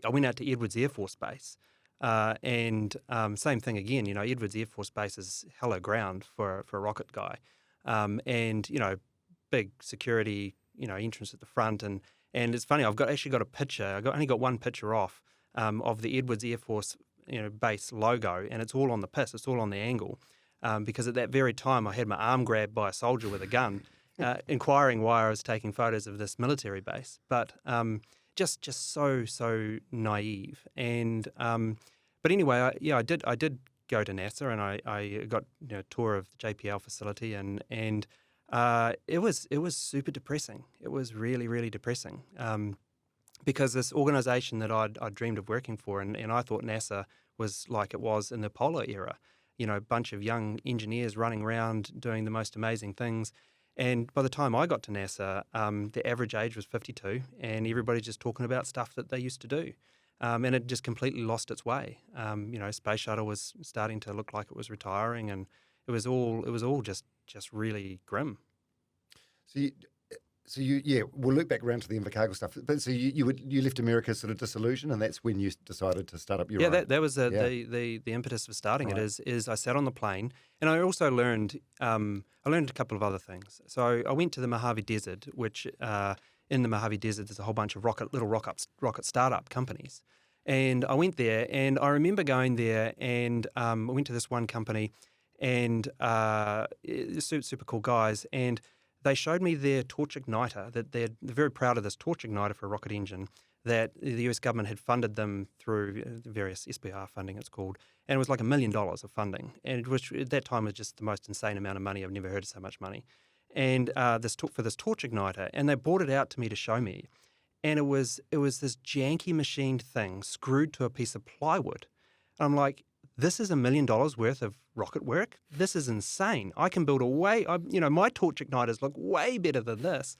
went out to Edwards Air Force Base, And same thing again, Edwards Air Force Base is hello ground for a rocket guy. And, big security, entrance at the front. And it's funny, I've actually got a picture. Only got one picture off of the Edwards Air Force, base logo, and it's all on the piss. It's all on the angle. Because at that very time, I had my arm grabbed by a soldier with a gun, inquiring why I was taking photos of this military base. But just so naive. And but anyway, I did go to NASA, and I got a tour of the JPL facility, and it was super depressing. It was really, really depressing. Because this organisation that I'd dreamed of working for, and I thought NASA was like it was in the Polar era, a bunch of young engineers running around doing the most amazing things. And by the time I got to NASA, the average age was 52, and everybody's just talking about stuff that they used to do. And it just completely lost its way. Space shuttle was starting to look like it was retiring, and it was all just really grim. So we'll loop back around to the Invercargill stuff. But so you left America sort of disillusioned, and that's when you decided to start up your own. That was the impetus for starting it. Is I sat on the plane, and I also learned a couple of other things. So I went to the Mojave Desert, which in the Mojave Desert there's a whole bunch of rocket startup companies, and I went there, and I remember going there, and I went to this one company, and super cool guys, and they showed me their torch igniter, that they're very proud of this torch igniter for a rocket engine, that the US government had funded them through various SBR funding, it's called, and it was like $1 million of funding, and which at that time was just the most insane amount of money. I've never heard of so much money. And for this torch igniter, and they brought it out to me to show me, and it was this janky machined thing screwed to a piece of plywood. And I'm like, this is $1 million worth of rocket work. This is insane. I can build my torch igniters look way better than this.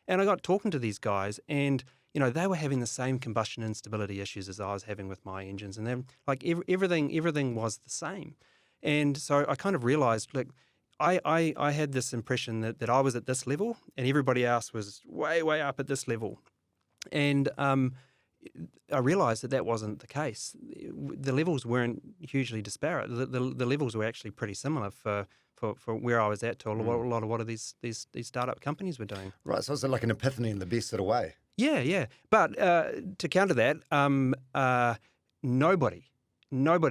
And I got talking to these guys, and they were having the same combustion instability issues as I was having with my engines, and then like everything was the same. And so I kind of realized, look, I had this impression that I was at this level, and everybody else was way up at this level, and I realised that wasn't the case. The levels weren't hugely disparate. The levels were actually pretty similar for where I was at to a lot of what these startup companies were doing. Right, so it's like an epiphany in the best sort of way. Yeah. But to counter that, nobody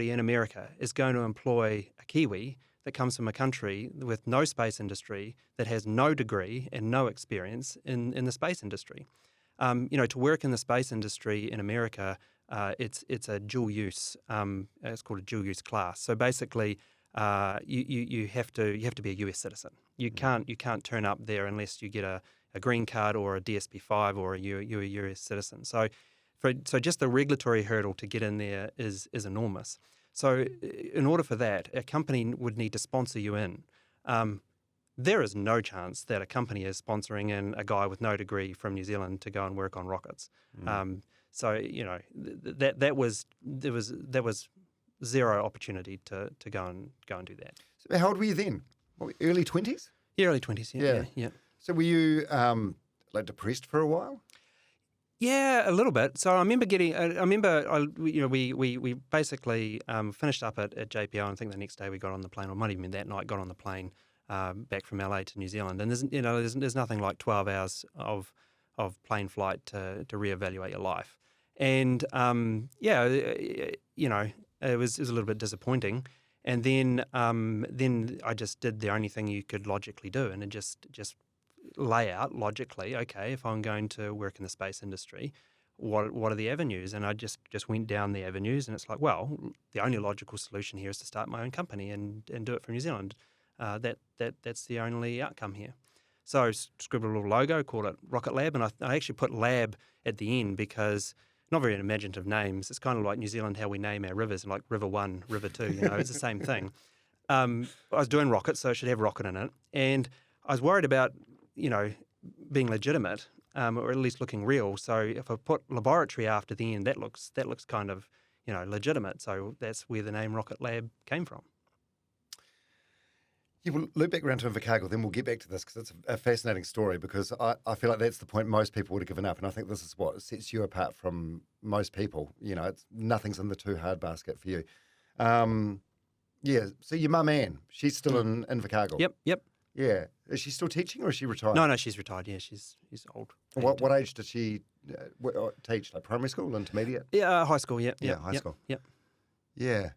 in America is going to employ a Kiwi that comes from a country with no space industry, that has no degree and no experience in the space industry. To work in the space industry in America, it's a dual use. It's called a dual use class. So basically, you have to be a US citizen. You can't turn up there unless you get a green card or a DSP-5 or you're a US citizen. So just the regulatory hurdle to get in there is enormous. So in order for that, a company would need to sponsor you in. There is no chance that a company is sponsoring in a guy with no degree from New Zealand to go and work on rockets. There was zero opportunity to go and do that. So how old were you then? Early 20s? Yeah, early 20s. Yeah. So were you depressed for a while? Yeah, a little bit. So I remember we basically finished up at JPL, and I think the next day we got on the plane, or might even been that night, got on the plane back from LA to New Zealand. And there's nothing like 12 hours of plane flight to reevaluate your life. And it was a little bit disappointing. And then I just did the only thing you could logically do, and it just lay out logically, okay, if I'm going to work in the space industry, what are the avenues? And I just went down the avenues, and it's like, well, the only logical solution here is to start my own company and do it from New Zealand. That's the only outcome here. So I scribbled a little logo, called it Rocketlab, and I actually put lab at the end because not very imaginative names. It's kind of like New Zealand, how we name our rivers, and like River 1, River 2, it's the same thing. I was doing rockets, so it should have rocket in it. And I was worried about, being legitimate, or at least looking real. So if I put laboratory after the end, that looks kind of, legitimate. So that's where the name Rocketlab came from. Yeah, we'll loop back around to Invercargill, then we'll get back to this because it's a fascinating story because I feel like that's the point most people would have given up. And I think this is what sets you apart from most people. You know, nothing's in the too hard basket for you. Yeah, so your mum Anne, she's still in Invercargill. Yep. Yeah. Is she still teaching or is she retired? No, she's retired. Yeah, she's old. What age did she teach? Like primary school, intermediate? Yeah, high school. Yeah, high school. Yep. Yeah.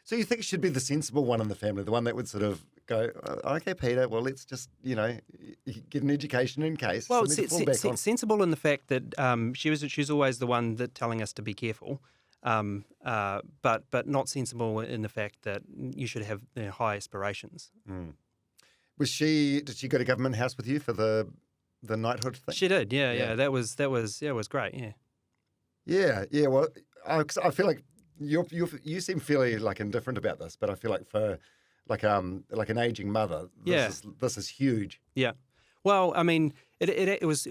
So you think she'd be the sensible one in the family, the one that would sort of go, okay, Peter, well, let's just, get an education in case. Well, sensible sensible in the fact that she's always the one that telling us to be careful, but not sensible in the fact that you should have high aspirations. Mm. Did she go to Government House with you for the knighthood thing? She did, yeah. That was great, yeah. Yeah. Well, I feel like you seem fairly like indifferent about this, but I feel like for like an aging mother, this is huge. Yeah. Well, I mean, it was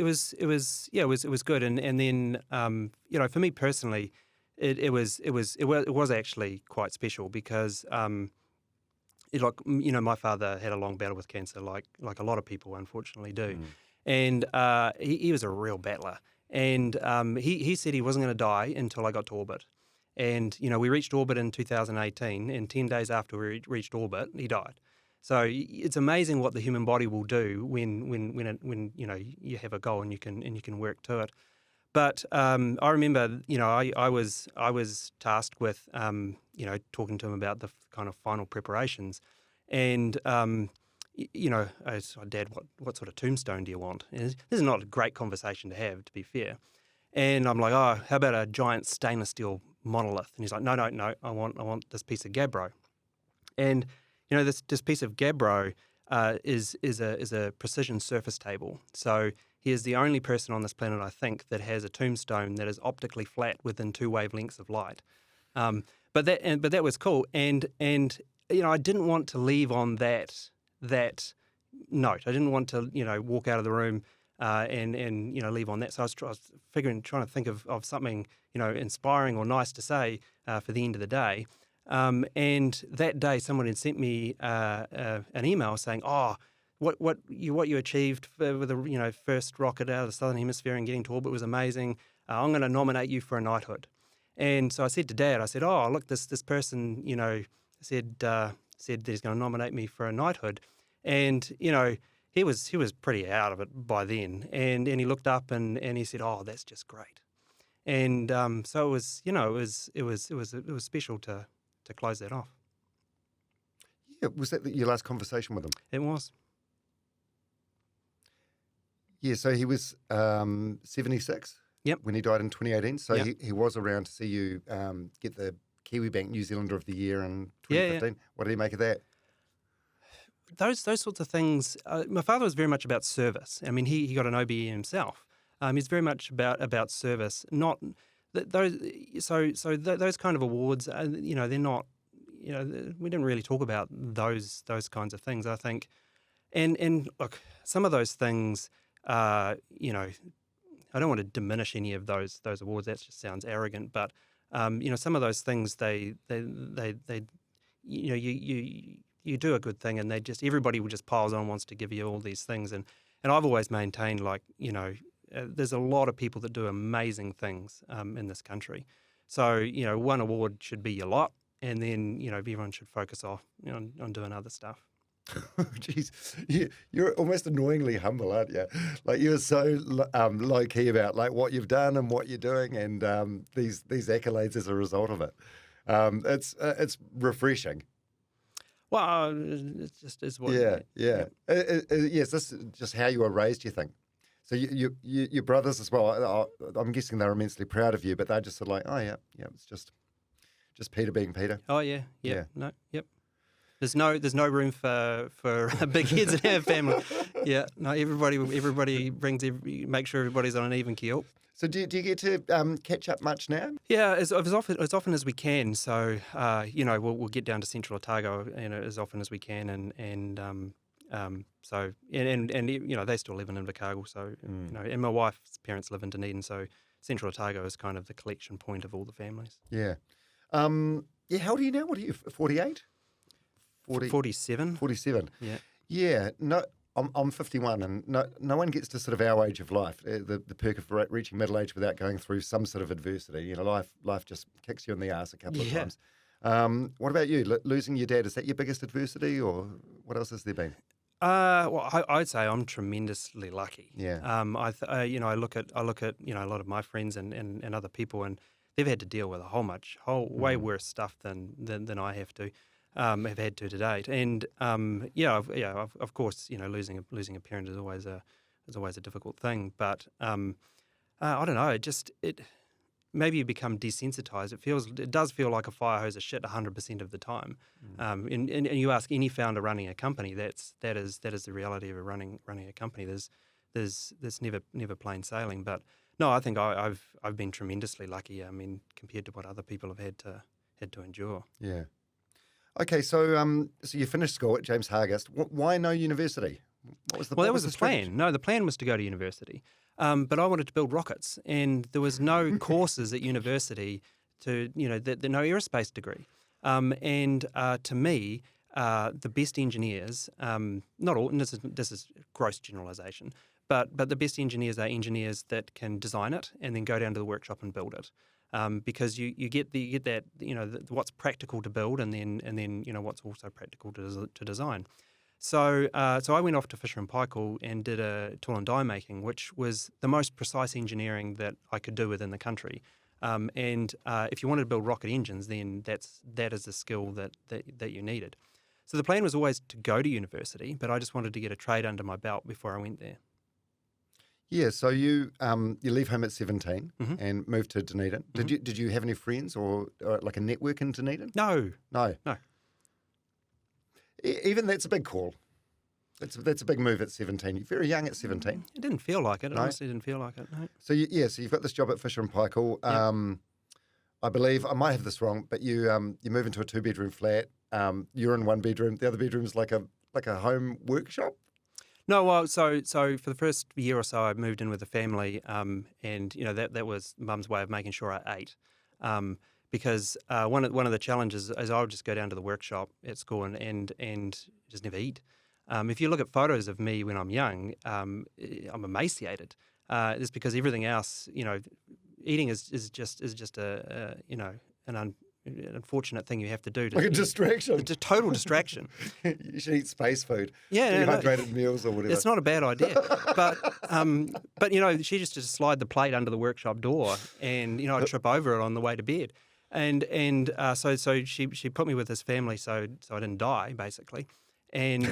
good, and then for me personally, it was actually quite special because my father had a long battle with cancer, like a lot of people unfortunately do, and he was a real battler, and he said he wasn't going to die until I got to orbit. And, we reached orbit in 2018, and 10 days after we reached orbit, he died. So it's amazing what the human body will do when you have a goal and you can work to it. But I remember, I was tasked with, talking to him about the kind of final preparations. And, I said, Dad, what sort of tombstone do you want? And this is not a great conversation to have, to be fair. And I'm like, how about a giant stainless steel monolith? And he's like, no, I want this piece of gabbro. And this piece of gabbro is a precision surface table. So he is the only person on this planet, I think, that has a tombstone that is optically flat within 2 wavelengths of light. But that was cool. And I didn't want to leave on that note. I didn't want to walk out of the room and leave on that. So I was trying to think of something inspiring or nice to say for the end of the day. And that day, someone had sent me an email saying, what you achieved with the first rocket out of the southern hemisphere and getting to orbit was amazing. I'm going to nominate you for a knighthood. And so I said to Dad, I said, look, this person said that he's going to nominate me for a knighthood, and he was pretty out of it by then, and he looked up and he said, that's just great. And so it was special to close that off. Yeah, was that your last conversation with him? It was. Yeah, so he was 76. Yep. When he died in 2018. So he was around to see you get the Kiwi Bank New Zealander of the Year in 2015. Yeah. What did he make of that? Those sorts of things. My father was very much about service. I mean, he got an OBE himself. He's very much about service. Not those. So those kind of awards. They're not. We didn't really talk about those kinds of things, I think. And look, some of those things. I don't want to diminish any of those awards. That just sounds arrogant. But some of those things you do a good thing, and everybody will just piles on, wants to give you all these things. And I've always maintained, there's a lot of people that do amazing things in this country. So one award should be your lot, and then everyone should focus on doing other stuff. Jeez, you're almost annoyingly humble, aren't you? Like you're so low key about like what you've done and what you're doing, and these accolades as a result of it. It's refreshing. Well, it's what. Yeah. Yes, this is just how you were raised. You think? So your brothers as well. I'm guessing they're immensely proud of you, but they're just sort of like, it's just Peter being Peter. Oh yeah. No, yep. There's no room for big heads in our family. Yeah, no. Everybody make sure everybody's on an even keel. So do you get to catch up much now? Yeah, as often as we can. So we'll get down to Central Otago as often as we can, and they still live in Invercargill. So and my wife's parents live in Dunedin. So Central Otago is kind of the collection point of all the families. Yeah. How old are you now? What are you? 48? 47. 47. Yeah. Yeah, no, I'm 51, and no one gets to sort of our age of life, the perk of reaching middle age without going through some sort of adversity. You know, life just kicks you in the ass a couple of times. What about you? Losing your dad, is that your biggest adversity, or what else has there been? Well, I'd say I'm tremendously lucky. Yeah. I look at a lot of my friends and other people, and they've had to deal with way worse stuff than I have had to date. And of course, losing a parent is always a difficult thing. But I don't know. Maybe you become desensitized. It does feel like a fire hose of shit 100% of the time. And you ask any founder running a company, that is the reality of running a company. There's never plain sailing. But no, I think I've been tremendously lucky. I mean, compared to what other people have had to endure. Yeah. Okay, so you finished school at James Hargest. Why no university? What was the Well, that was the plan. No, the plan was to go to university. But I wanted to build rockets, and there was no courses at university no aerospace degree. To me, the best engineers, not all, and this is gross generalization, but the best engineers are engineers that can design it and then go down to the workshop and build it. Because you get that what's practical to build and then what's also practical to design. So I went off to Fisher & Paykel and did a tool and die making, which was the most precise engineering that I could do within the country. If you wanted to build rocket engines, then that is the skill that you needed. So the plan was always to go to university, but I just wanted to get a trade under my belt before I went there. Yeah, so you leave home at 17 and move to Dunedin. Did you have any friends or like a network in Dunedin? No. Even that's a big call. That's a big move at 17. You're very young at 17. It didn't feel like it. It honestly didn't feel like it. No. So you've got this job at Fisher & Paykel. Yep. I believe, I might have this wrong, but you move into a 2-bedroom flat. You're in one bedroom. The other bedroom's like a home workshop. No, well, so for the first year or so, I moved in with a family, and that was Mum's way of making sure I ate, because one of the challenges is I would just go down to the workshop at school and just never eat. If you look at photos of me when I'm young, I'm emaciated. It's because everything else, eating is just an unfortunate thing you have to do. Like a distraction. It's a total distraction. You should eat space food. Yeah. Dehydrated meals or whatever. It's not a bad idea. But she used to just slide the plate under the workshop door and, I'd trip over it on the way to bed. So she put me with this family so I didn't die, basically. And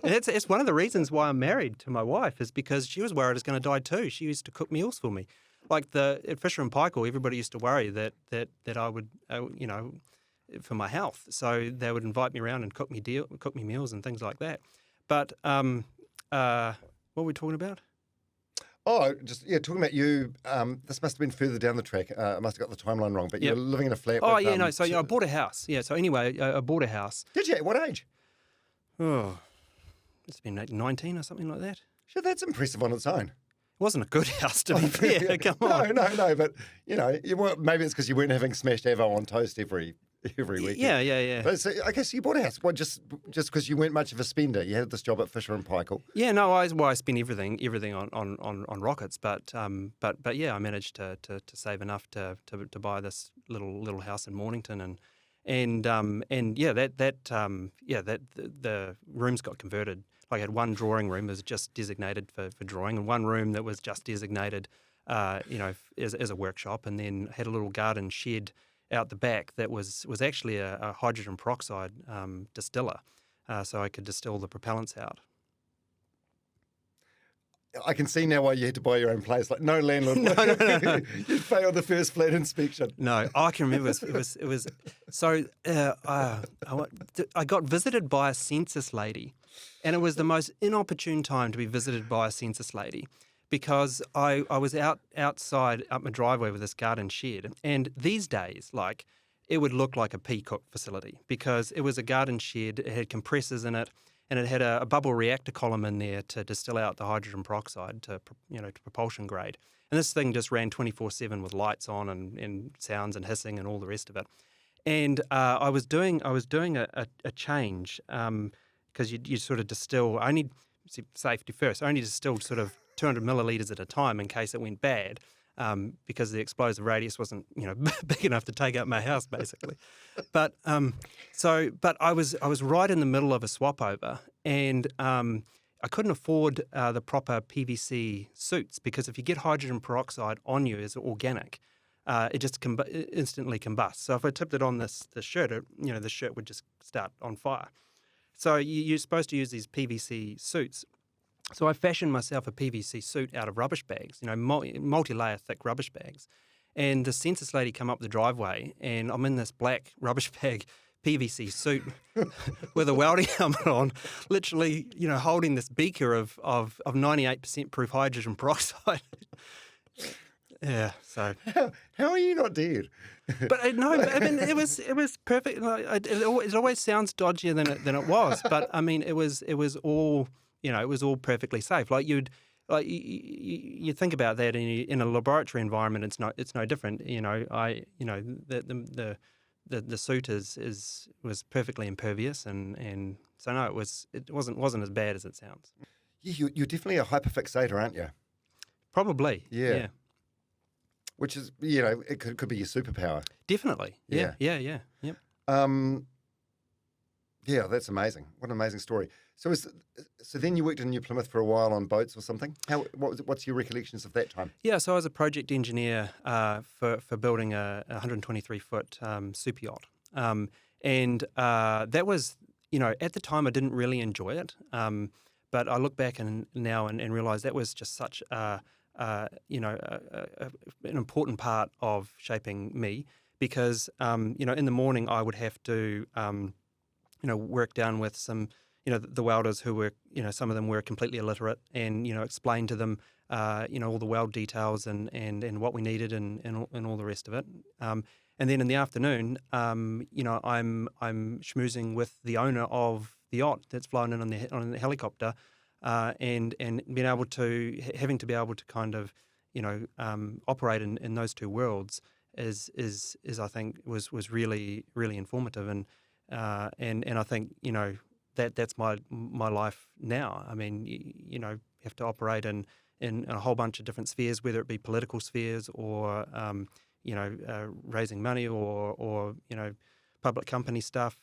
it's one of the reasons why I'm married to my wife is because she was worried I was going to die too. She used to cook meals for me. Like at Fisher & Paykel, everybody used to worry that I would, for my health. So they would invite me around and cook me meals and things like that. But what were we talking about? Oh, talking about you. This must have been further down the track. I must have got the timeline wrong. But you're living in a flat. Oh, with, So I bought a house. Yeah. So anyway, I bought a house. Did you? At what age? Oh, it's been 19 or something like that. Sure, that's impressive on its own. It wasn't a good house, to be fair. Come on. No, but, maybe it's because you weren't having smashed avo on toast every week. Yeah. But so, I guess you bought a house. Well, just because you weren't much of a spender. You had this job at Fisher & Paykel. Yeah, no, I spent everything on rockets, but yeah, I managed to save enough to buy this little house in Mornington, the rooms got converted. Like I had one drawing room that was just designated for drawing, and one room that was just designated, as a workshop, and then had a little garden shed out the back that was actually a hydrogen peroxide distiller, so I could distill the propellants out. I can see now why you had to buy your own place. Like no landlord. No. You failed the first flat inspection. No, I can remember it was so. I got visited by a census lady, and it was the most inopportune time to be visited by a census lady because I was outside up my driveway with this garden shed, and these days, like, it would look like a pea cook facility because it was a garden shed. It had compressors in it. And it had a bubble reactor column in there to distill out the hydrogen peroxide to propulsion grade. And this thing just ran 24/7 with lights on and sounds and hissing and all the rest of it. And I was doing a change because you sort of distill. I only safety first. I only distilled sort of 200 milliliters at a time in case it went bad, because the explosive radius wasn't big enough to take out my house basically. But but I was right in the middle of a swap over, and I couldn't afford the proper PVC suits, because if you get hydrogen peroxide on you as organic, it just instantly combusts. So if I tipped it on the shirt, the shirt would just start on fire. So you're supposed to use these PVC suits. So I fashioned myself a PVC suit out of rubbish bags, multi-layer thick rubbish bags. And the census lady come up the driveway, and I'm in this black rubbish bag PVC suit with a welding helmet on, literally, holding this beaker of 98% proof hydrogen peroxide. Yeah, so How are you not dead? But no, I mean it was perfect. It always sounds dodgier than it was, but I mean it was all perfectly safe. Like you think about that in a laboratory environment, it's no different. The suit was perfectly impervious, and so no, it wasn't as bad as it sounds. Yeah, you're definitely a hyperfixator, aren't you? Probably. Yeah. Which is, it could be your superpower. Definitely. Yeah. Yep. Yeah, that's amazing. What an amazing story. So then you worked in New Plymouth for a while on boats or something? What's your recollections of that time? Yeah, so I was a project engineer for building a 123-foot super yacht. And that was, at the time I didn't really enjoy it. But I look back now and realise that was just such an important part of shaping me, because in the morning I would have to work down with some the welders who were some of them were completely illiterate, and explain to them all the weld details and what we needed and all the rest of it. And then in the afternoon, I'm schmoozing with the owner of the yacht that's flown in on the helicopter. And being able to be able to kind of operate in those two worlds is I think was really informative, and I think that's my life now. I mean you have to operate in a whole bunch of different spheres, whether it be political spheres or raising money or public company stuff.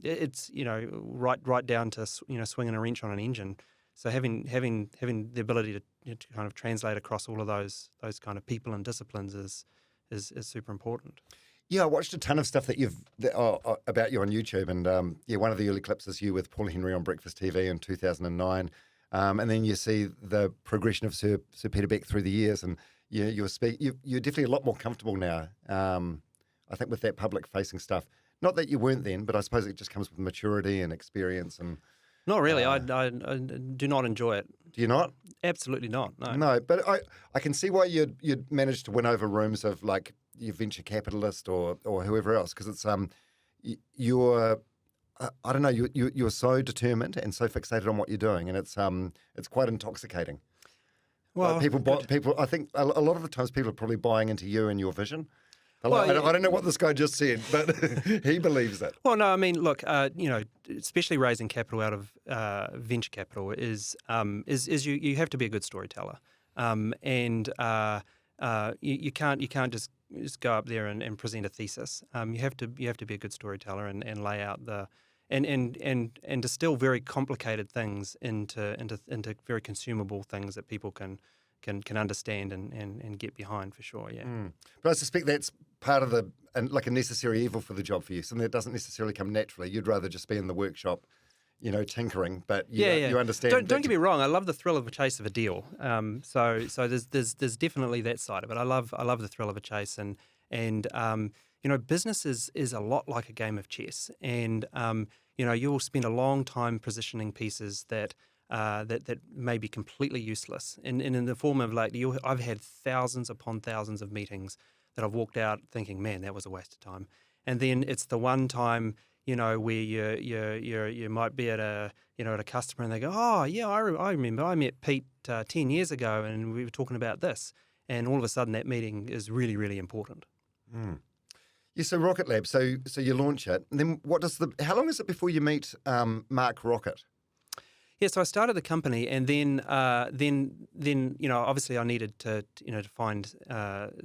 It's right down to swinging a wrench on an engine. So having the ability to kind of translate across all of those kind of people and disciplines is super important. Yeah, I watched a ton of stuff about you on YouTube, and one of the early clips is you with Paul Henry on Breakfast TV in 2009, and then you see the progression of Sir Peter Beck through the years, and you're definitely a lot more comfortable now. I think with that public facing stuff. Not that you weren't then, but I suppose it just comes with maturity and experience and. Not really. I do not enjoy it. Do you not? Absolutely not. No. No, but I can see why you'd managed to win over rooms of like your venture capitalist or whoever else, because it's you're I don't know, you're so determined and so fixated on what you're doing, and it's quite intoxicating. Well, like people. I think a lot of the times people are probably buying into you and your vision. I don't know what this guy just said, but he believes it. Well, no, I mean, look, especially raising capital out of venture capital is you have to be a good storyteller, and you can't just go up there and present a thesis. You have to be a good storyteller and lay out and distill very complicated things into very consumable things that people can understand and get behind, for sure, yeah. But I suspect that's part of like a necessary evil for the job for you, something that doesn't necessarily come naturally. You'd rather just be in the workshop, tinkering, but you understand. Don't get me wrong, I love the thrill of a chase of a deal. So there's definitely that side of it. I love the thrill of a chase, and business is a lot like a game of chess, and you'll spend a long time positioning pieces that may be completely useless. And in the form of I've had thousands upon thousands of meetings that I've walked out thinking, man, that was a waste of time. And then it's the one time, where you might be at a customer and they go, oh yeah, I remember I met Pete 10 years ago and we were talking about this. And all of a sudden that meeting is really, really important. Yeah, so Rocketlab. So you launch it, and then how long is it before you meet Mark Rocket? Yeah, so I started the company, and then obviously I needed to find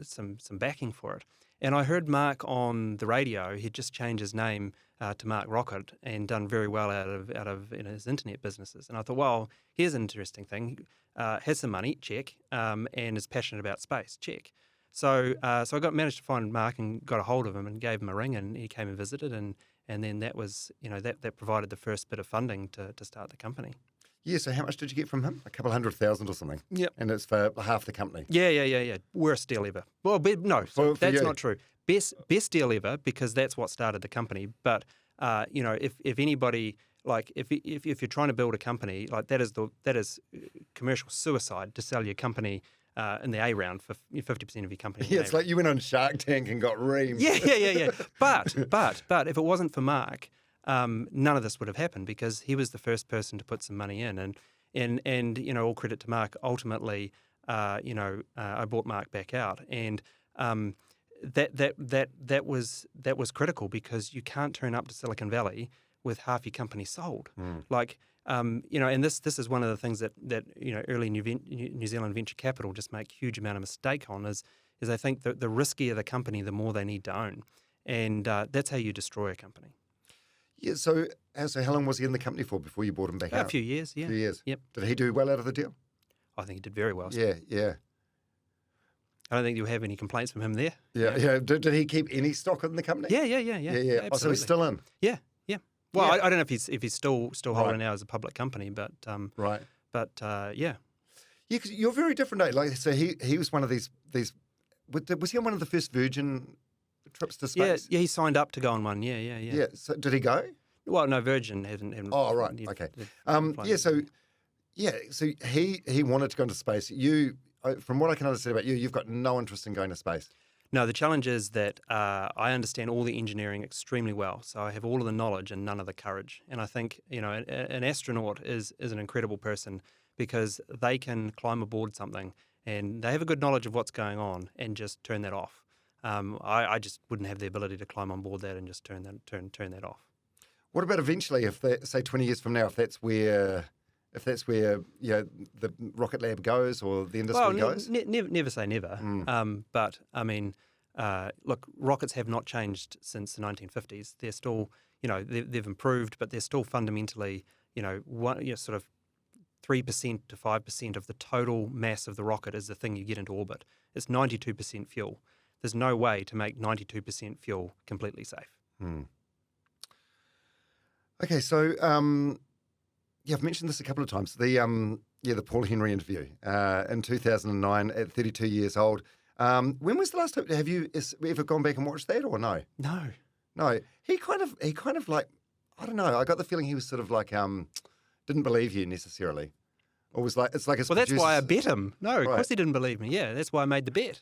some backing for it, and I heard Mark on the radio. He'd just changed his name to Mark Rocket and done very well out of his internet businesses. And I thought, well, here's an interesting thing. Has some money, check, and is passionate about space, check. So I managed to find Mark and got a hold of him and gave him a ring, and he came and visited, and then that was that provided the first bit of funding to start the company. Yeah, so how much did you get from him? A couple $100,000 or something. Yep. And it's for half the company. Yeah. Worst deal ever. Well, no, that's not true. Best deal ever, because that's what started the company. But if anybody, like if you're trying to build a company, like that is commercial suicide to sell your company in the A round for 50% of your company. Yeah, it's like you went on Shark Tank and got reamed. Yeah. But if it wasn't for Mark, none of this would have happened, because he was the first person to put some money in, and all credit to Mark. Ultimately, I bought Mark back out, and that was critical, because you can't turn up to Silicon Valley with half your company sold. And this is one of the things that early New Zealand venture capital just make huge amount of mistake on is they think that the riskier the company, the more they need to own, and that's how you destroy a company. Yeah, so how long was he in the company for before you bought him back out? A few years, yeah. A few years. Yep. Did he do well out of the deal? I think he did very well. Yeah. I don't think you'll have any complaints from him there. Yeah. Did he keep any stock in the company? Yeah. Oh, so he's still in? Yeah. Well, I don't know if he's still holding out as a public company, but right. But yeah. Yeah, because you're very different, eh? Like, so he was one of these. Was he on one of the first Virgin trips to space? Yeah, he signed up to go on one. Yeah. Yeah. So did he go? Well, no, Virgin haven't. Oh, right. Okay. So he wanted to go into space. You, from what I can understand about you, you've got no interest in going to space. No, the challenge is that I understand all the engineering extremely well. So I have all of the knowledge and none of the courage. And I think, an astronaut is an incredible person, because they can climb aboard something and they have a good knowledge of what's going on and just turn that off. I just wouldn't have the ability to climb on board that and just turn that off. What about eventually, if say 20 years from now, if that's where the Rocketlab goes or the industry goes? Never say never. But I mean, look, rockets have not changed since the 1950s. They're still, they've improved, but they're still fundamentally, sort of 3% to 5% of the total mass of the rocket is the thing you get into orbit. It's 92% fuel. There's no way to make 92% fuel completely safe. Okay, so I've mentioned this a couple of times. The Paul Henry interview in 2009 at 32 years old. When was the last time? Have you ever gone back and watched that, or no? No. He kind of like, I don't know. I got the feeling he was sort of like didn't believe you necessarily, or was like, it's like his. Well, that's why I bet him. No, of Right. course he didn't believe me. Yeah, that's why I made the bet.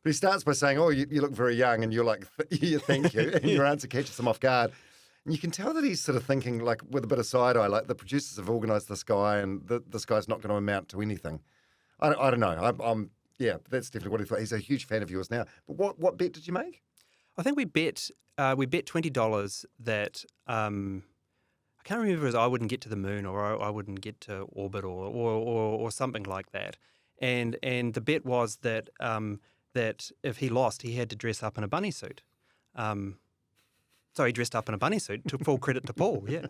But he starts by saying, "Oh, you look very young," and you're like, "Yeah, thank you," and your answer catches him off guard. And you can tell that he's sort of thinking, like, with a bit of side eye, like the producers have organised this guy, and this guy's not going to amount to anything. I don't know. That's definitely what he thought. He's a huge fan of yours now. But what bet did you make? I think we bet $20 that I can't remember if it was I wouldn't get to the moon or I wouldn't get to orbit or something like that. And the bet was that that if he lost, he had to dress up in a bunny suit. So he dressed up in a bunny suit. To full credit to Paul. Yeah.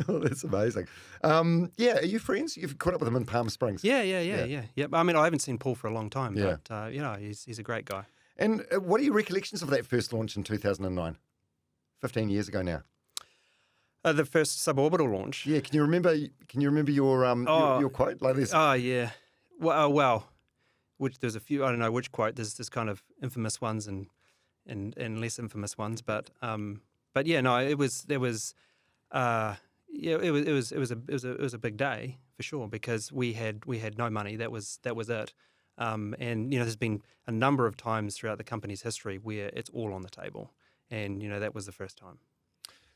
Oh, that's amazing. Are you friends? You've caught up with him in Palm Springs. Yeah. I mean, I haven't seen Paul for a long time, Yeah. but he's a great guy. And what are your recollections of that first launch in 2009? 15 years ago now. The first suborbital launch. Yeah. Can you remember your quote like this? Oh yeah. Well, which there's a few. I don't know which quote. There's this kind of infamous ones and less infamous ones, but yeah, no, it was a big day for sure, because we had no money. That was it. And there's been a number of times throughout the company's history where it's all on the table, and that was the first time.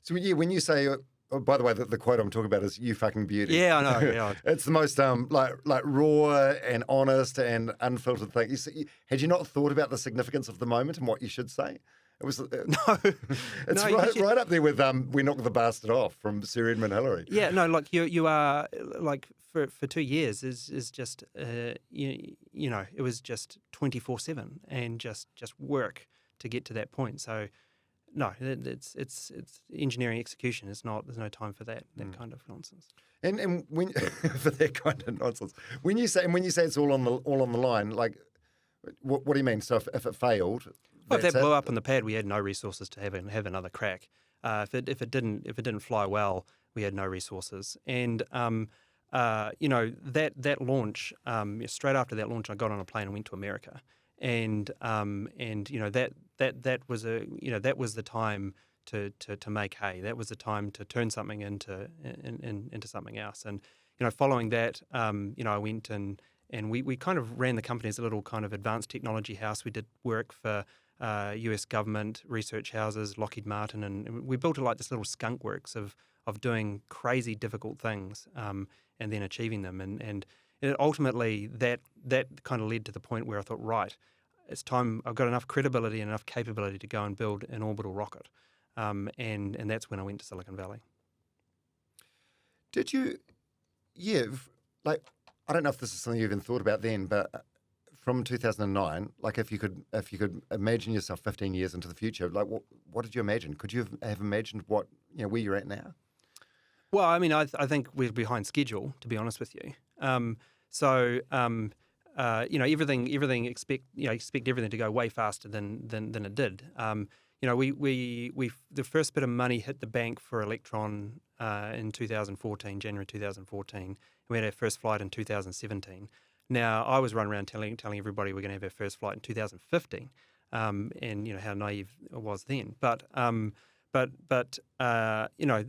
So when you say Oh, by the way, the quote I'm talking about is "You fucking beauty." Yeah, I know. Yeah. It's the most like raw and honest and unfiltered thing. Had you not thought about the significance of the moment and what you should say? It was No, it's no, right up there with "We Knocked the Bastard Off" from Sir Edmund Hillary. Yeah, no, like you are like for 2 years is just you know, it was just 24/7 and just work to get to that point. So no, it's engineering execution. It's not. There's no time for that kind of nonsense. And when for that kind of nonsense, when you say it's all on the line, like what do you mean? So if it failed, Well, if that that's blew it? up on the pad, we had no resources to have another crack. If it didn't fly well, we had no resources. And you know, that launch, straight after that launch, I got on a plane and went to America. And you know, that was the time to make hay. That was the time to turn something into something else. And you know, following that, you know, I went and we kind of ran the company as a little kind of advanced technology house. We did work for US government, research houses, Lockheed Martin, and we built it like this little skunk works of doing crazy difficult things and then achieving them. And ultimately that kind of led to the point where I thought, right, it's time. I've got enough credibility and enough capability to go and build an orbital rocket. And that's when I went to Silicon Valley. Did you? Yeah, like I don't know if this is something you even thought about then, but from 2009, like if you could imagine yourself 15 years into the future, like what did you imagine? Could you have imagined what where you're at now? Well, I mean, I think we're behind schedule, to be honest with you. So you know, everything expect everything to go way faster than it did. You know, we the first bit of money hit the bank for Electron in 2014, January 2014, and we had our first flight in 2017. Now, I was running around telling everybody we're going to have our first flight in 2015, and you know how naive I was then. But you know,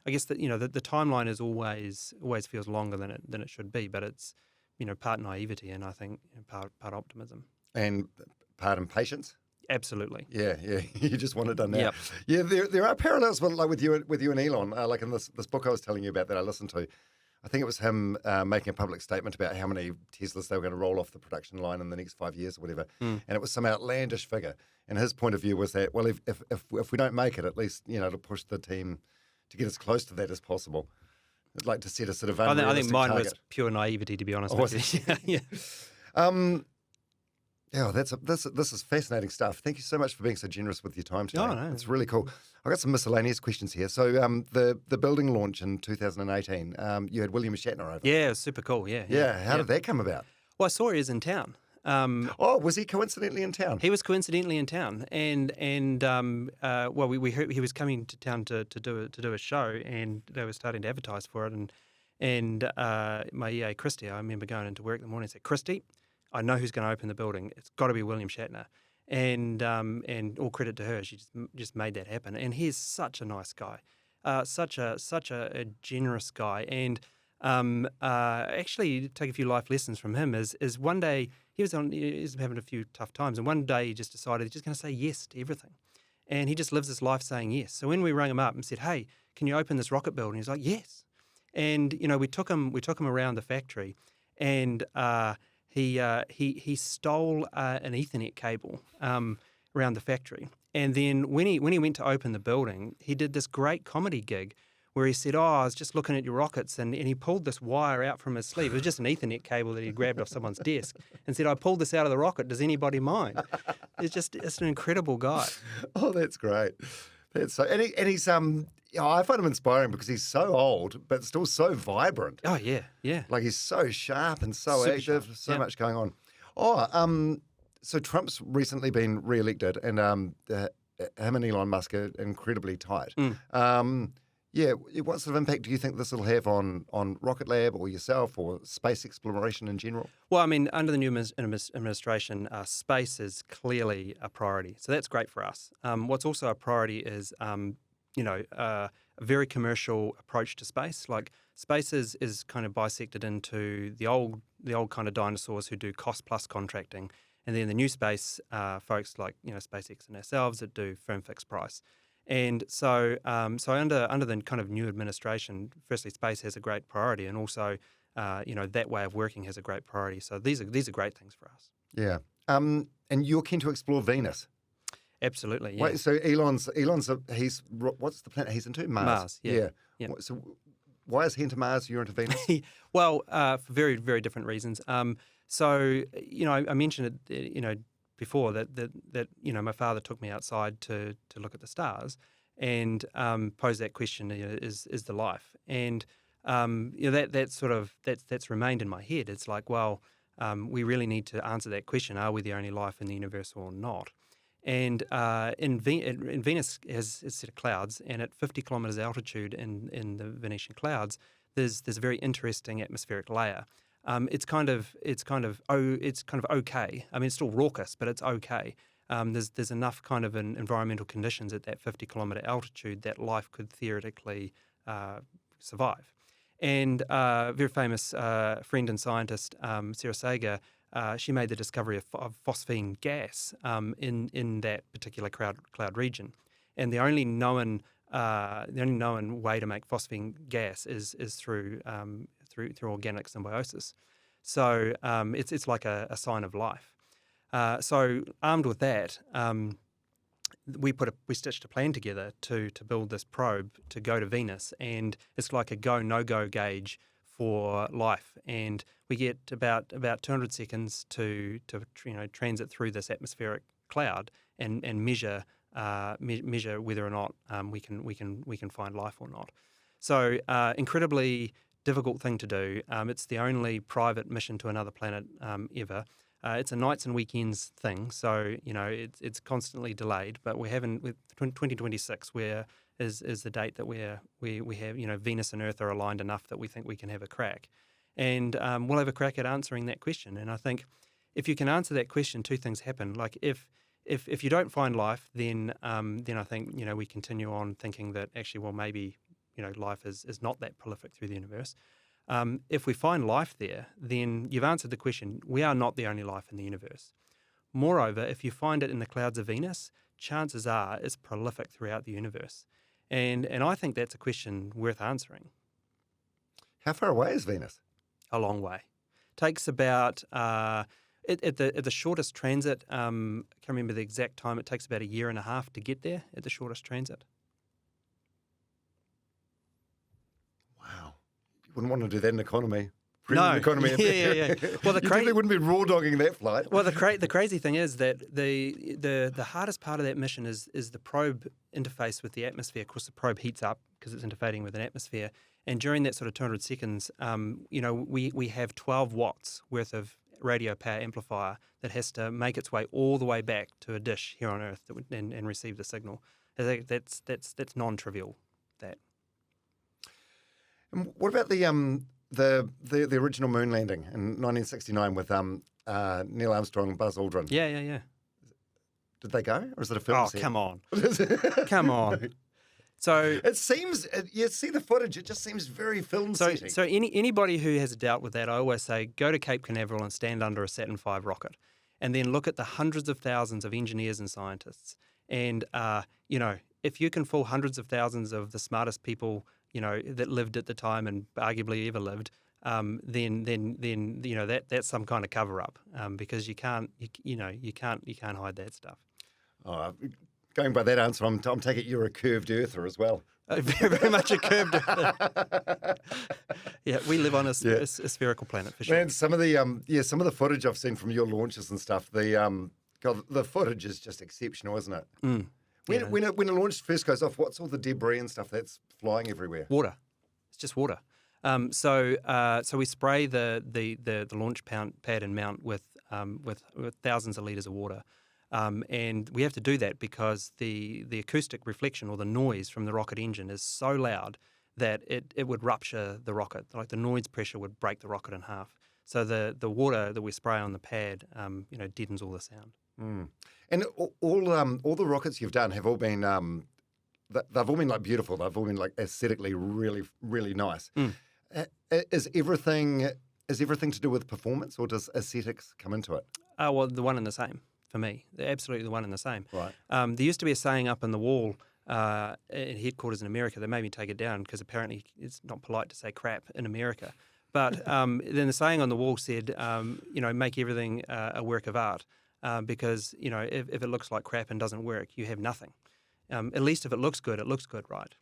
I guess that, you know, the timeline is always feels longer than it should be, but it's, you know, part naivety and I think part optimism And part impatience? Absolutely. Yeah. You just want it done now. Yep. Yeah, there are parallels with you and Elon. Like in this book I was telling you about that I listened to, I think it was him making a public statement about how many Teslas they were going to roll off the production line in the next 5 years or whatever, and it was some outlandish figure. And his point of view was that, well, if we don't make it, at least, you know, to push the team to get as close to that as possible. I'd like to set a sort of unrealistic I think mine target. was pure naivety, to be honest Oh, with you. Yeah. Yeah, this is fascinating stuff. Thank you so much for being so generous with your time today. Oh, no. It's really cool. I've got some miscellaneous questions here. So the building launch in 2018, you had William Shatner over. Yeah, it was super cool. Yeah. How did that come about? Well, I saw he was in town. Oh, was he coincidentally in town? He was coincidentally in town, and well, we heard he was coming to town to do a show, and they were starting to advertise for it, and my EA Christy, I remember going into work in the morning and said, Christy, I know who's going to open the building. It's got to be William Shatner, and all credit to her, she just made that happen. And he's such a nice guy, such a generous guy, and actually to take a few life lessons from him is one day he was having a few tough times, and one day he just decided he's just going to say yes to everything, and he just lives his life saying yes. So when we rang him up and said, hey, can you open this rocket building? He's like, yes. And you know, we took him around the factory, and he stole an Ethernet cable around the factory, and then when he went to open the building, he did this great comedy gig where he said, I was just looking at your rockets, and he pulled this wire out from his sleeve. It was just an Ethernet cable that he grabbed off someone's desk and said, I pulled this out of the rocket. Does anybody mind? It's an incredible guy. Oh, that's great. That's so, and he's I find him inspiring because he's so old but still so vibrant. Oh yeah. Like he's so sharp and so Super active, sharp. so much going on. Oh, so Trump's recently been re-elected, and him and Elon Musk are incredibly tight. Yeah, what sort of impact do you think this will have on Rocketlab or yourself or space exploration in general? Well, I mean, under the new administration, space is clearly a priority. So that's great for us. What's also a priority is, a very commercial approach to space. Like space is kind of bisected into the old kind of dinosaurs who do cost plus contracting, and then the new space folks like SpaceX and ourselves that do firm fixed price. And so under the kind of new administration, firstly, space has a great priority, and also that way of working has a great priority. So these are great things for us. Yeah. And you're keen to explore Venus. Absolutely. Yeah. Wait, so Elon's what's the planet he's into? Mars. Yeah. So why is he into Mars? You're into Venus? Well, for very, very different reasons. So I mentioned it, before that my father took me outside to look at the stars and posed that question: is the life? And that's remained in my head. It's like, well, we really need to answer that question: are we the only life in the universe or not? And in Venus has a set of clouds, and at 50 kilometres altitude in the Venetian clouds, there's a very interesting atmospheric layer. It's kind of okay. I mean, it's still raucous, but it's okay. There's enough kind of environmental conditions at that 50 kilometre altitude that life could theoretically survive. And a very famous friend and scientist, Sarah Sager, she made the discovery of phosphine gas in that particular cloud region, and the only known way to make phosphine gas is through organic symbiosis. So it's like a sign of life. So armed with that, we stitched a plan together to build this probe to go to Venus, and it's like a go no go gauge for life, and we get about 200 seconds to transit through this atmospheric cloud and measure whether or not we can find life or not. So incredibly difficult thing to do. It's the only private mission to another planet ever. It's a nights and weekends thing, so it's constantly delayed. But we're having with 2026, where is the date that we have Venus and Earth are aligned enough that we think we can have a crack, and we'll have a crack at answering that question. And I think if you can answer that question, two things happen. Like if you don't find life, then I think we continue on thinking that actually, well, maybe life is not that prolific through the universe. If we find life there, then you've answered the question. We are not the only life in the universe. Moreover, if you find it in the clouds of Venus, chances are it's prolific throughout the universe. And I think that's a question worth answering. How far away is Venus? A long way. Takes about at the shortest transit. I can't remember the exact time. It takes about 1.5 years to get there at the shortest transit. Wow, you wouldn't want to do that in economy. No. Economy. Yeah. Well, you definitely wouldn't be raw dogging that flight. Well, the crazy thing is that the hardest part of that mission is the probe interface with the atmosphere. Of course, the probe heats up because it's interfacing with an atmosphere, and during that sort of 200 seconds, we have 12 watts worth of radio power amplifier that has to make its way all the way back to a dish here on Earth and receive the signal. That's non-trivial. That. And what about the original moon landing in 1969 with Neil Armstrong and Buzz Aldrin? Yeah. Did they go, or is it a film set? Come on. Come on. So it seems, you see the footage, it just seems very film setting. So anybody who has a doubt with that, I always say, go to Cape Canaveral and stand under a Saturn V rocket, and then look at the hundreds of thousands of engineers and scientists. And, if you can fool hundreds of thousands of the smartest people, that lived at the time and arguably ever lived, then that's some kind of cover up, because you can't hide that stuff. Oh, going by that answer, I'm taking it you're a curved earther as well. Very, very much a curved earther. Yeah, we live on a spherical planet for sure. Man, some of the footage I've seen from your launches and stuff, the footage is just exceptional, isn't it? Mm. When a launch first goes off, what's all the debris and stuff that's flying everywhere? Water. It's just water. So we spray the launch pad and mount with thousands of litres of water, and we have to do that because the acoustic reflection or the noise from the rocket engine is so loud that it would rupture the rocket. Like the noise pressure would break the rocket in half. So the water that we spray on the pad, deadens all the sound. Mm. And all the rockets you've done have all been they've all been like beautiful. They've all been like aesthetically really, really nice. Mm. Is everything to do with performance, or does aesthetics come into it? Well, the one and the same for me. They're absolutely the one and the same. Right. There used to be a saying up in the wall in headquarters in America. They made me take it down because apparently it's not polite to say crap in America. But then the saying on the wall said, make everything a work of art because, if it looks like crap and doesn't work, you have nothing. At least if it looks good, right?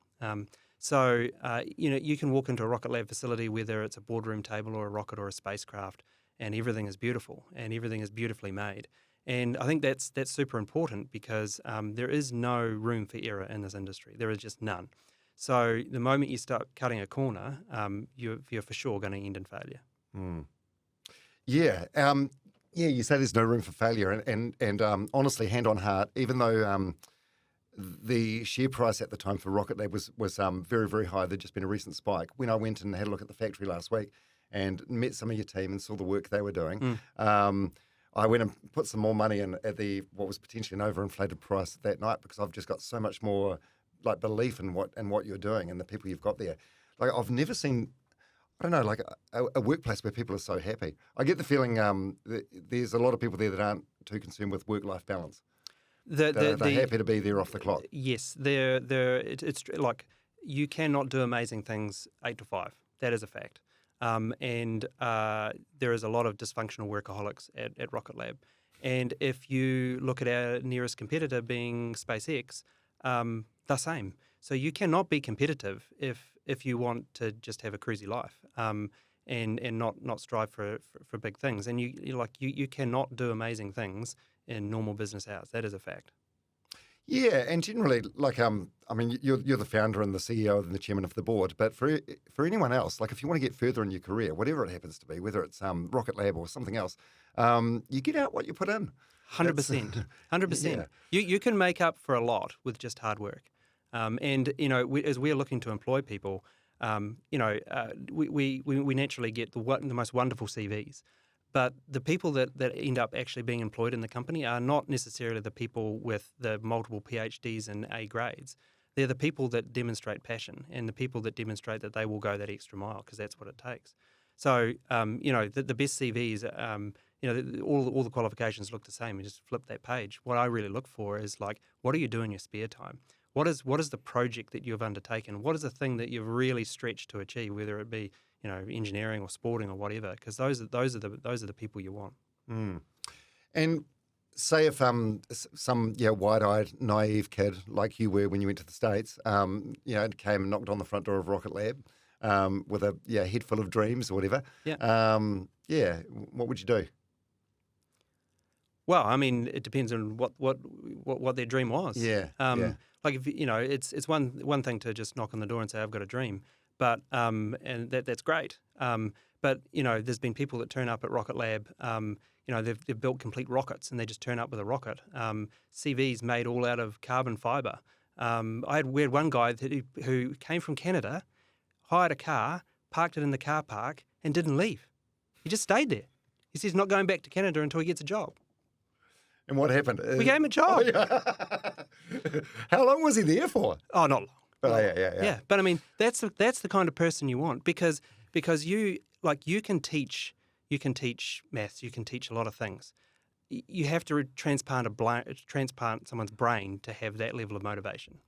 So you can walk into a Rocketlab facility, whether it's a boardroom table or a rocket or a spacecraft, and everything is beautiful and everything is beautifully made. And I think that's super important because there is no room for error in this industry. There is just none. So the moment you start cutting a corner, you're for sure going to end in failure. Mm. Yeah. You say there's no room for failure. And honestly, hand on heart, even though the share price at the time for Rocketlab was very, very high, there'd just been a recent spike. When I went and had a look at the factory last week and met some of your team and saw the work they were doing, I went and put some more money in at what was potentially an overinflated price that night because I've just got so much more belief in what you're doing and the people you've got there. Like I've never seen, I don't know, like a workplace where people are so happy. I get the feeling there's a lot of people there that aren't too concerned with work-life balance. They're happy to be there off the clock. Yes, it's like you cannot do amazing things 8 to 5. That is a fact. And there is a lot of dysfunctional workaholics at Rocketlab. And if you look at our nearest competitor being SpaceX, the same. So you cannot be competitive if you want to just have a cruisy life and not strive for big things. And you cannot do amazing things in normal business hours. That is a fact. Yeah, and generally, you're the founder and the CEO and the chairman of the board, but for anyone else, like if you want to get further in your career, whatever it happens to be, whether it's Rocketlab or something else, you get out what you put in. 100%. 100%. Yeah. You can make up for a lot with just hard work. And as we're looking to employ people, we naturally get the most wonderful CVs. But the people that end up actually being employed in the company are not necessarily the people with the multiple PhDs and A grades. They're the people that demonstrate passion and the people that demonstrate that they will go that extra mile because that's what it takes. So, the best CVs, all the qualifications look the same. You just flip that page. What I really look for is what do you do in your spare time? What is the project that you've undertaken? What is the thing that you've really stretched to achieve, whether it be engineering or sporting or whatever, because those are the people you want. Mm. And say if some wide-eyed, naive kid like you were when you went to the States, came and knocked on the front door of Rocketlab with a head full of dreams or whatever. Yeah. What would you do? Well, I mean, it depends on what their dream was. Yeah. Like if it's one thing to just knock on the door and say I've got a dream. But and that's great. But there's been people that turn up at Rocketlab. They've built complete rockets and they just turn up with a rocket. CVs made all out of carbon fibre. We had one guy who came from Canada, hired a car, parked it in the car park, and didn't leave. He just stayed there. He says he's not going back to Canada until he gets a job. And what happened? We gave him a job. How long was he there for? Oh, not long. Yeah. But I mean, that's the kind of person you want because you can teach maths, you can teach a lot of things. You have to transplant someone's brain to have that level of motivation.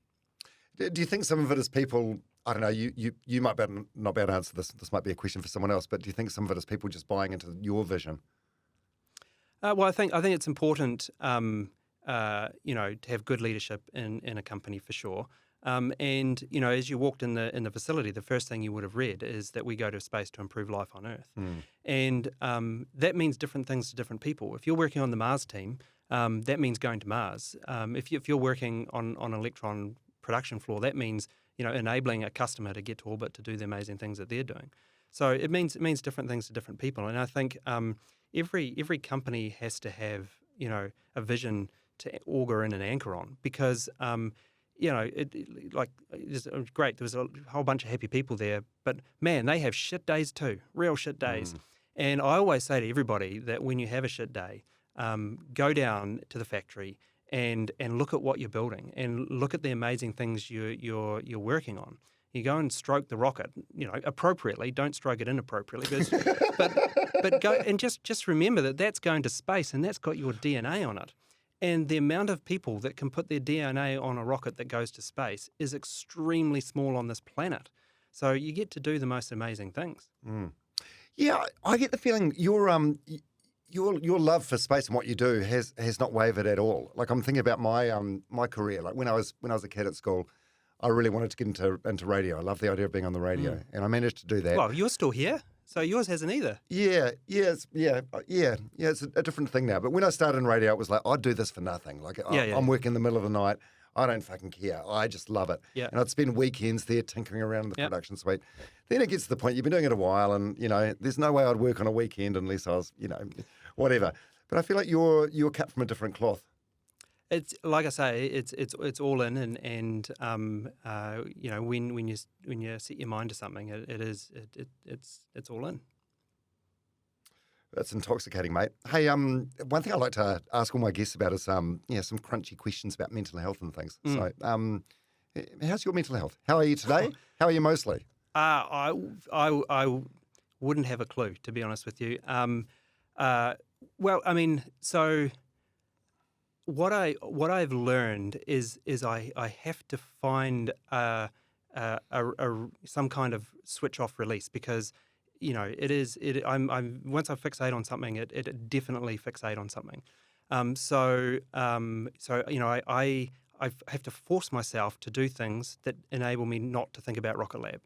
Do you think some of it is people? I don't know. You might not be able to answer this. This might be a question for someone else. But do you think some of it is people just buying into your vision? Well, I think it's important, to have good leadership in a company for sure. And as you walked in the facility, the first thing you would have read is that we go to space to improve life on Earth, and that means different things to different people. If you're working on the Mars team, that means going to Mars. If you're working on an electron production floor, that means enabling a customer to get to orbit to do the amazing things that they're doing. So it means different things to different people, and I think every company has to have a vision to auger in and anchor on because. It's great. There was a whole bunch of happy people there, but man, they have shit days too, real shit days. And I always say to everybody that when you have a shit day, go down to the factory and look at what you're building and look at the amazing things you're working on. You go and stroke the rocket, appropriately. Don't stroke it inappropriately, but go and just remember that that's going to space and that's got your DNA on it. And the amount of people that can put their DNA on a rocket that goes to space is extremely small on this planet. So you get to do the most amazing things. Yeah, I get the feeling your love for space and what you do has not wavered at all. Like I'm thinking about my career. Like when I was a kid at school, I really wanted to get into radio. I love the idea of being on the radio, and I managed to do that. Well, you're still here, so yours hasn't either. It's a different thing now. But when I started in radio, it was like I'd do this for nothing. Like I'm working in the middle of the night. I don't fucking care. I just love it. Yeah. And I'd spend weekends there tinkering around in the production suite. Then it gets to the point, you've been doing it a while, and, there's no way I'd work on a weekend unless I was, whatever. But I feel like you're cut from a different cloth. It's like I say, it's all in, and when you set your mind to something, it's all in. That's intoxicating, mate. Hey, one thing I like to ask all my guests about is some crunchy questions about mental health and things. So, how's your mental health? How are you today? How are you mostly? I wouldn't have a clue, to be honest with you. Well, I mean, so what I've learned is I have to find some kind of switch off release, because I'm once I fixate on something, it definitely fixate on something. I have to force myself to do things that enable me not to think about Rocketlab.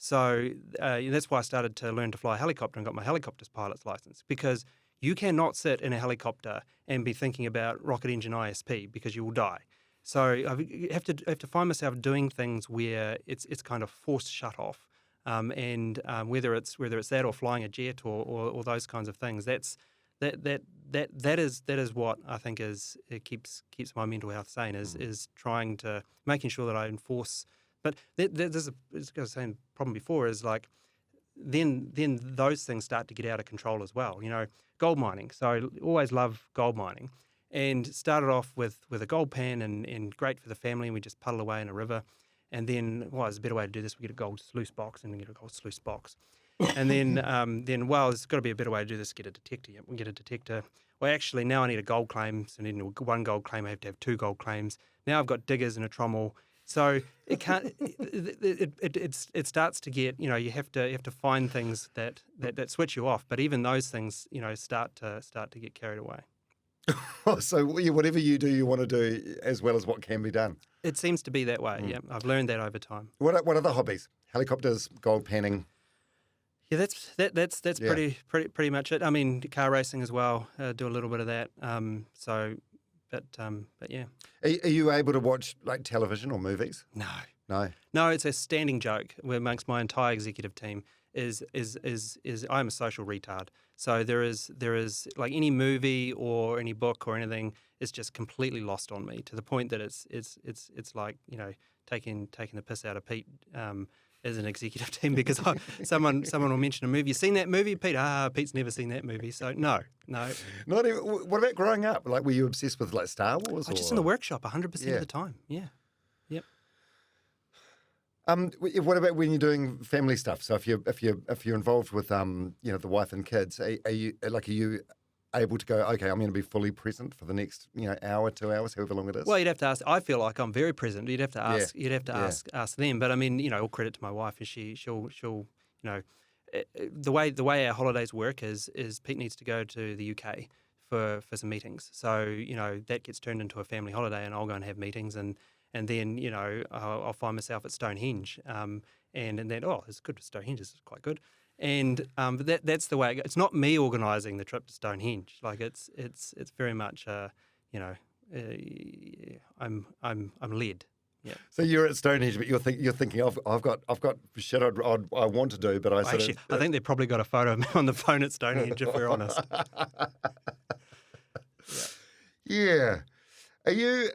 So that's why I started to learn to fly a helicopter and got my helicopter's pilot's license, because you cannot sit in a helicopter and be thinking about rocket engine ISP, because you will die. So I have to find myself doing things where it's kind of forced shut off. Whether it's that or flying a jet or those kinds of things, that is what I think keeps my mental health sane, is trying to making sure that I enforce. But there's a same problem before, is like then those things start to get out of control as well. Gold mining. So I always love gold mining, and started off with a gold pan and great for the family, and we just puddle away in a river. And then, there's a better way to do this. We get a gold sluice box, and we get a gold sluice box. And then, there's got to be a better way to do this. Get a detector. Yep, we get a detector. Well, actually, now I need a gold claim. So I need one gold claim. I have to have two gold claims. Now I've got diggers and a trommel. So it can't. It starts to get. You have to find things that switch you off. But even those things, start to get carried away. So whatever you do, you want to do as well as what can be done. It seems to be that way. Yeah, I've learned that over time. What other hobbies? Helicopters, gold panning. Yeah, that's pretty much it. I mean, car racing as well. Do a little bit of that. But yeah. Are you able to watch like television or movies? No. It's a standing joke amongst my entire executive team. Is I'm a social retard. So there is like any movie or any book or anything is just completely lost on me, to the point that it's like taking the piss out of Pete as an executive team, because someone will mention a movie. You seen that movie, Pete? Pete's never seen that movie. So no. Not even. What about growing up? Like, were you obsessed with like Star Wars? Just in the workshop, 100% of the time. Yeah. Yep. What about when you're doing family stuff? So if you're involved with the wife and kids, are you able to go, okay, I'm going to be fully present for the next hour, 2 hours, however long it is? Well, you'd have to ask. I feel like I'm very present. You'd have to ask. Yeah. You'd have to ask them. But I mean, all credit to my wife, is she'll the way our holidays work is Pete needs to go to the UK for some meetings. So that gets turned into a family holiday, and I'll go and have meetings, and then I'll find myself at Stonehenge, and then it's good. Stonehenge is quite good. And but that's the way. It's not me organising the trip to Stonehenge. Like it's very much I'm led. Yeah. So you're at Stonehenge, but you're thinking I've got shit I want to do, but I think they've probably got a photo of me on the phone at Stonehenge, if we're honest. Yeah. Are you?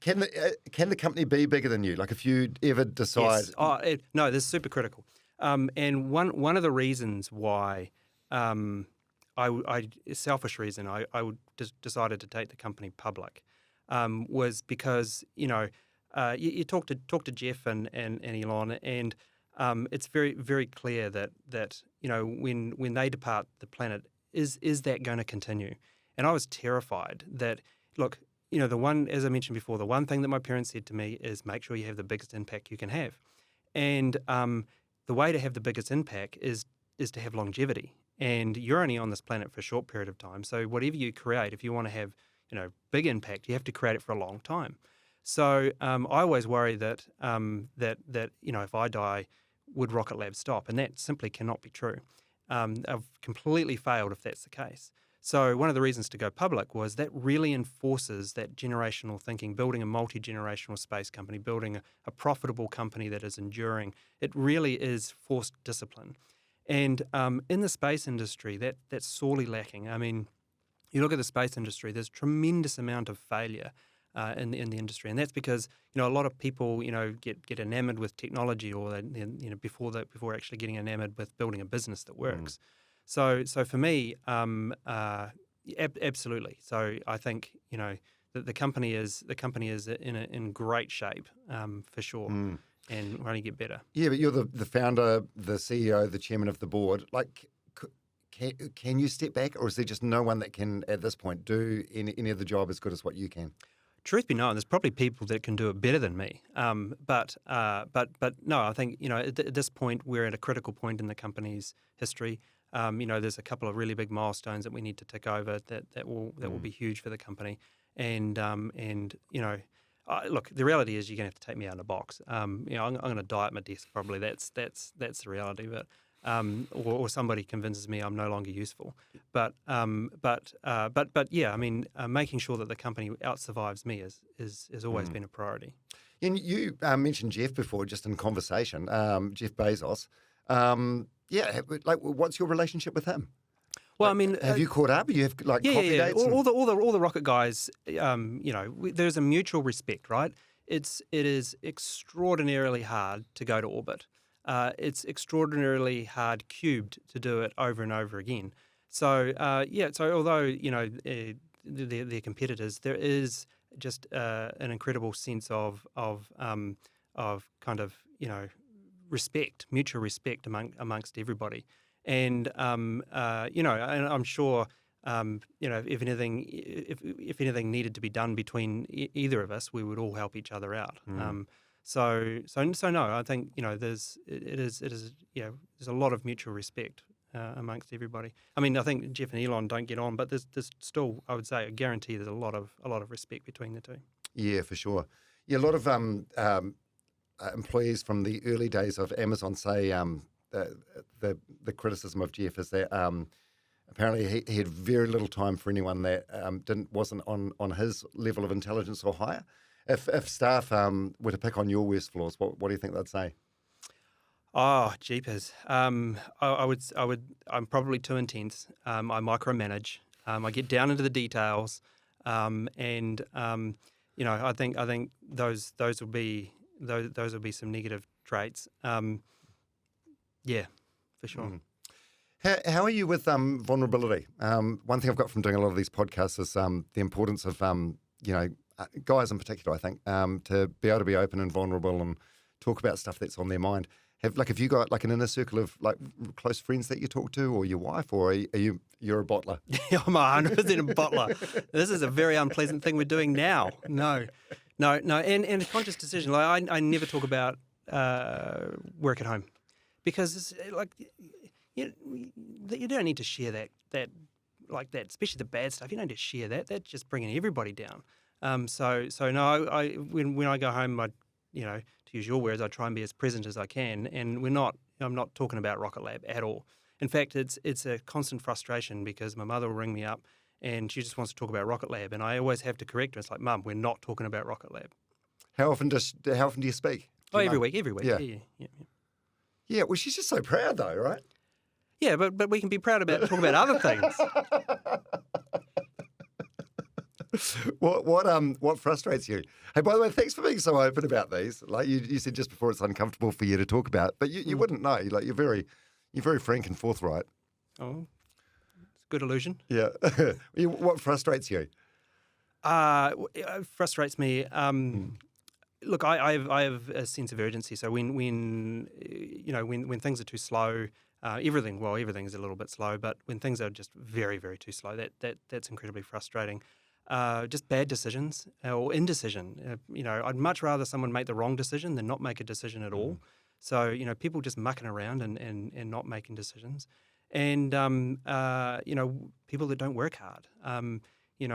Can the company be bigger than you? Like if you ever decide? Yes. No, this is super critical. And one of the reasons why, selfish reason, I decided to take the company public, was because you talk to Jeff and Elon, and it's very, very clear that when they depart the planet, is that going to continue? And I was terrified that, look, the one, as I mentioned before, the one thing that my parents said to me is make sure you have the biggest impact you can have. And the way to have the biggest impact is to have longevity. And you're only on this planet for a short period of time. So whatever you create, if you want to have, big impact, you have to create it for a long time. So I always worry that if I die, would Rocketlab stop? And that simply cannot be true. I've completely failed if that's the case. So one of the reasons to go public was that really enforces that generational thinking, building a multi-generational space company, building a profitable company that is enduring. It really is forced discipline. And in the space industry, that's sorely lacking. I mean, you look at the space industry, there's a tremendous amount of failure in the industry, and that's because a lot of people get enamored with technology, or before actually getting enamored with building a business that works. So for me, absolutely. So I think that the company is in great shape for sure, and will only get better. Yeah, but you're the founder, the CEO, the chairman of the board. Like, can you step back, or is there just no one that can at this point do any of the job as good as what you can? Truth be known, there's probably people that can do it better than me. But no, I think at this point we're at a critical point in the company's history. There's a couple of really big milestones that we need to tick over that will be huge for the company. And look, the reality is you're going to have to take me out in a box. I'm going to die at my desk probably. That's the reality. But or somebody convinces me I'm no longer useful. But yeah, I mean, making sure that the company outsurvives me has always been a priority. And you mentioned Jeff before, just in conversation, Jeff Bezos. Like, what's your relationship with him? Well, I mean, have you caught up? You have coffee dates? All the rocket guys. There's a mutual respect, right? It is extraordinarily hard to go to orbit. It's extraordinarily hard cubed to do it over and over again. So So although they're competitors, there is just an incredible sense of kind of respect, mutual respect amongst everybody. And and I'm sure if anything needed to be done between either of us, we would all help each other out. So no, I think there's a lot of mutual respect amongst everybody. I mean, I think Jeff and Elon don't get on, but there's still, I would say, I guarantee there's a lot of respect between the two. Yeah, for sure. Yeah, a lot of employees from the early days of Amazon say the criticism of Jeff is that apparently he had very little time for anyone that wasn't on his level of intelligence or higher. If staff were to pick on your worst flaws, what do you think they'd say? Oh, jeepers! I'm probably too intense. I micromanage. I get down into the details, I think those will be some negative traits. Yeah, for sure. How are you with vulnerability? One thing I've got from doing a lot of these podcasts is the importance of guys in particular, I think, to be able to be open and vulnerable and talk about stuff that's on their mind. Have you got like an inner circle of like close friends that you talk to, or your wife, or you're a bottler? I'm 100% a bottler. This is a very unpleasant thing we're doing now. No, and a conscious decision. Like I never talk about work at home, because it's like you don't need to share that like that, especially the bad stuff. You don't need to share that. That's just bringing everybody down. So no, when I go home, to use your words, I try and be as present as I can, and I'm not talking about Rocketlab at all. In fact, it's a constant frustration because my mother will ring me up and she just wants to talk about Rocketlab, and I always have to correct her. It's like, Mum, we're not talking about Rocketlab. How often do you speak? Every week. Yeah. Yeah, well, she's just so proud though, right? Yeah, but we can be proud about talking about other things. What frustrates you? Hey, by the way, thanks for being so open about these. Like you said just before, it's uncomfortable for you to talk about, but you wouldn't know. Like you're very frank and forthright. Oh, it's a good illusion. Yeah. What frustrates you? It frustrates me. Look, I have a sense of urgency. So when things are too slow, Everything's a little bit slow, but when things are just very, very too slow, that's incredibly frustrating. Just bad decisions or indecision. I'd much rather someone make the wrong decision than not make a decision at all. So, people just mucking around and not making decisions. And, people that don't work hard. You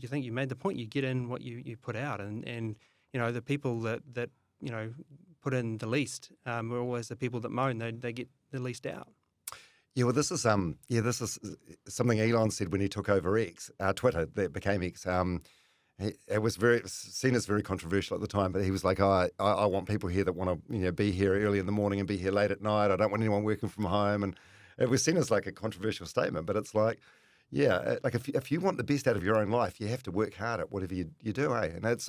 think you made the point, you get in what you put out. And the people that put in the least are always the people that moan. They get the least out. Yeah, well, this is something Elon said when he took over Twitter, that became X. It was seen as very controversial at the time, but he was like, I want people here that want to be here early in the morning and be here late at night. I don't want anyone working from home. And it was seen as like a controversial statement, but it's like, like if you want the best out of your own life, you have to work hard at whatever you do, eh? And it's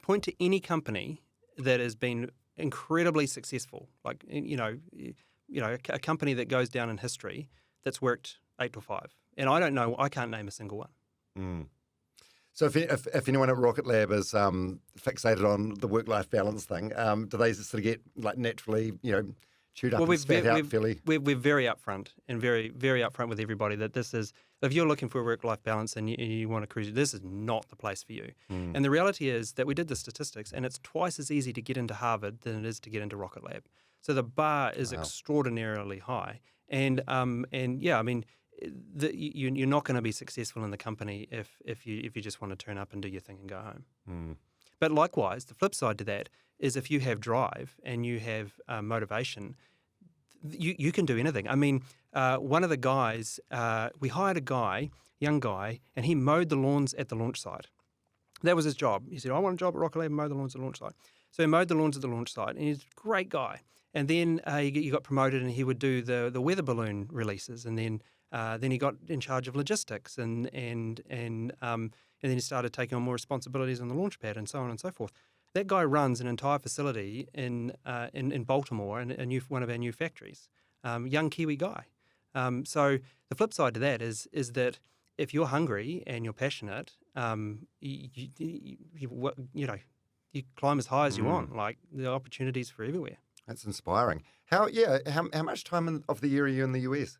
point to any company that has been incredibly successful, like a company that goes down in history that's worked 8 to 5, and I can't name a single one. Mm. So if anyone at Rocketlab is fixated on the work-life balance thing, do they sort of get like naturally, chewed up and spat out fairly? We're very upfront and very, very upfront with everybody that this is, if you're looking for a work-life balance and you want to cruise, this is not the place for you. Mm. And the reality is that we did the statistics, and it's twice as easy to get into Harvard than it is to get into Rocketlab. So the bar is extraordinarily high. And you're not going to be successful in the company if you just want to turn up and do your thing and go home. Mm. But likewise, the flip side to that is if you have drive and you have motivation, you can do anything. I mean, one of the guys, we hired a young guy, and he mowed the lawns at the launch site. That was his job. He said, I want a job at Rocketlab and mow the lawns at the launch site. So he mowed the lawns at the launch site, and he's a great guy. And then he got promoted, and he would do the weather balloon releases, and then he got in charge of logistics, and then he started taking on more responsibilities on the launch pad, and so on and so forth. That guy runs an entire facility in Baltimore, and one of our new factories. Young Kiwi guy. So the flip side to that is that if you're hungry and you're passionate, you climb as high as you want. Like, the opportunities for everywhere. That's inspiring. How much time of the year are you in the US?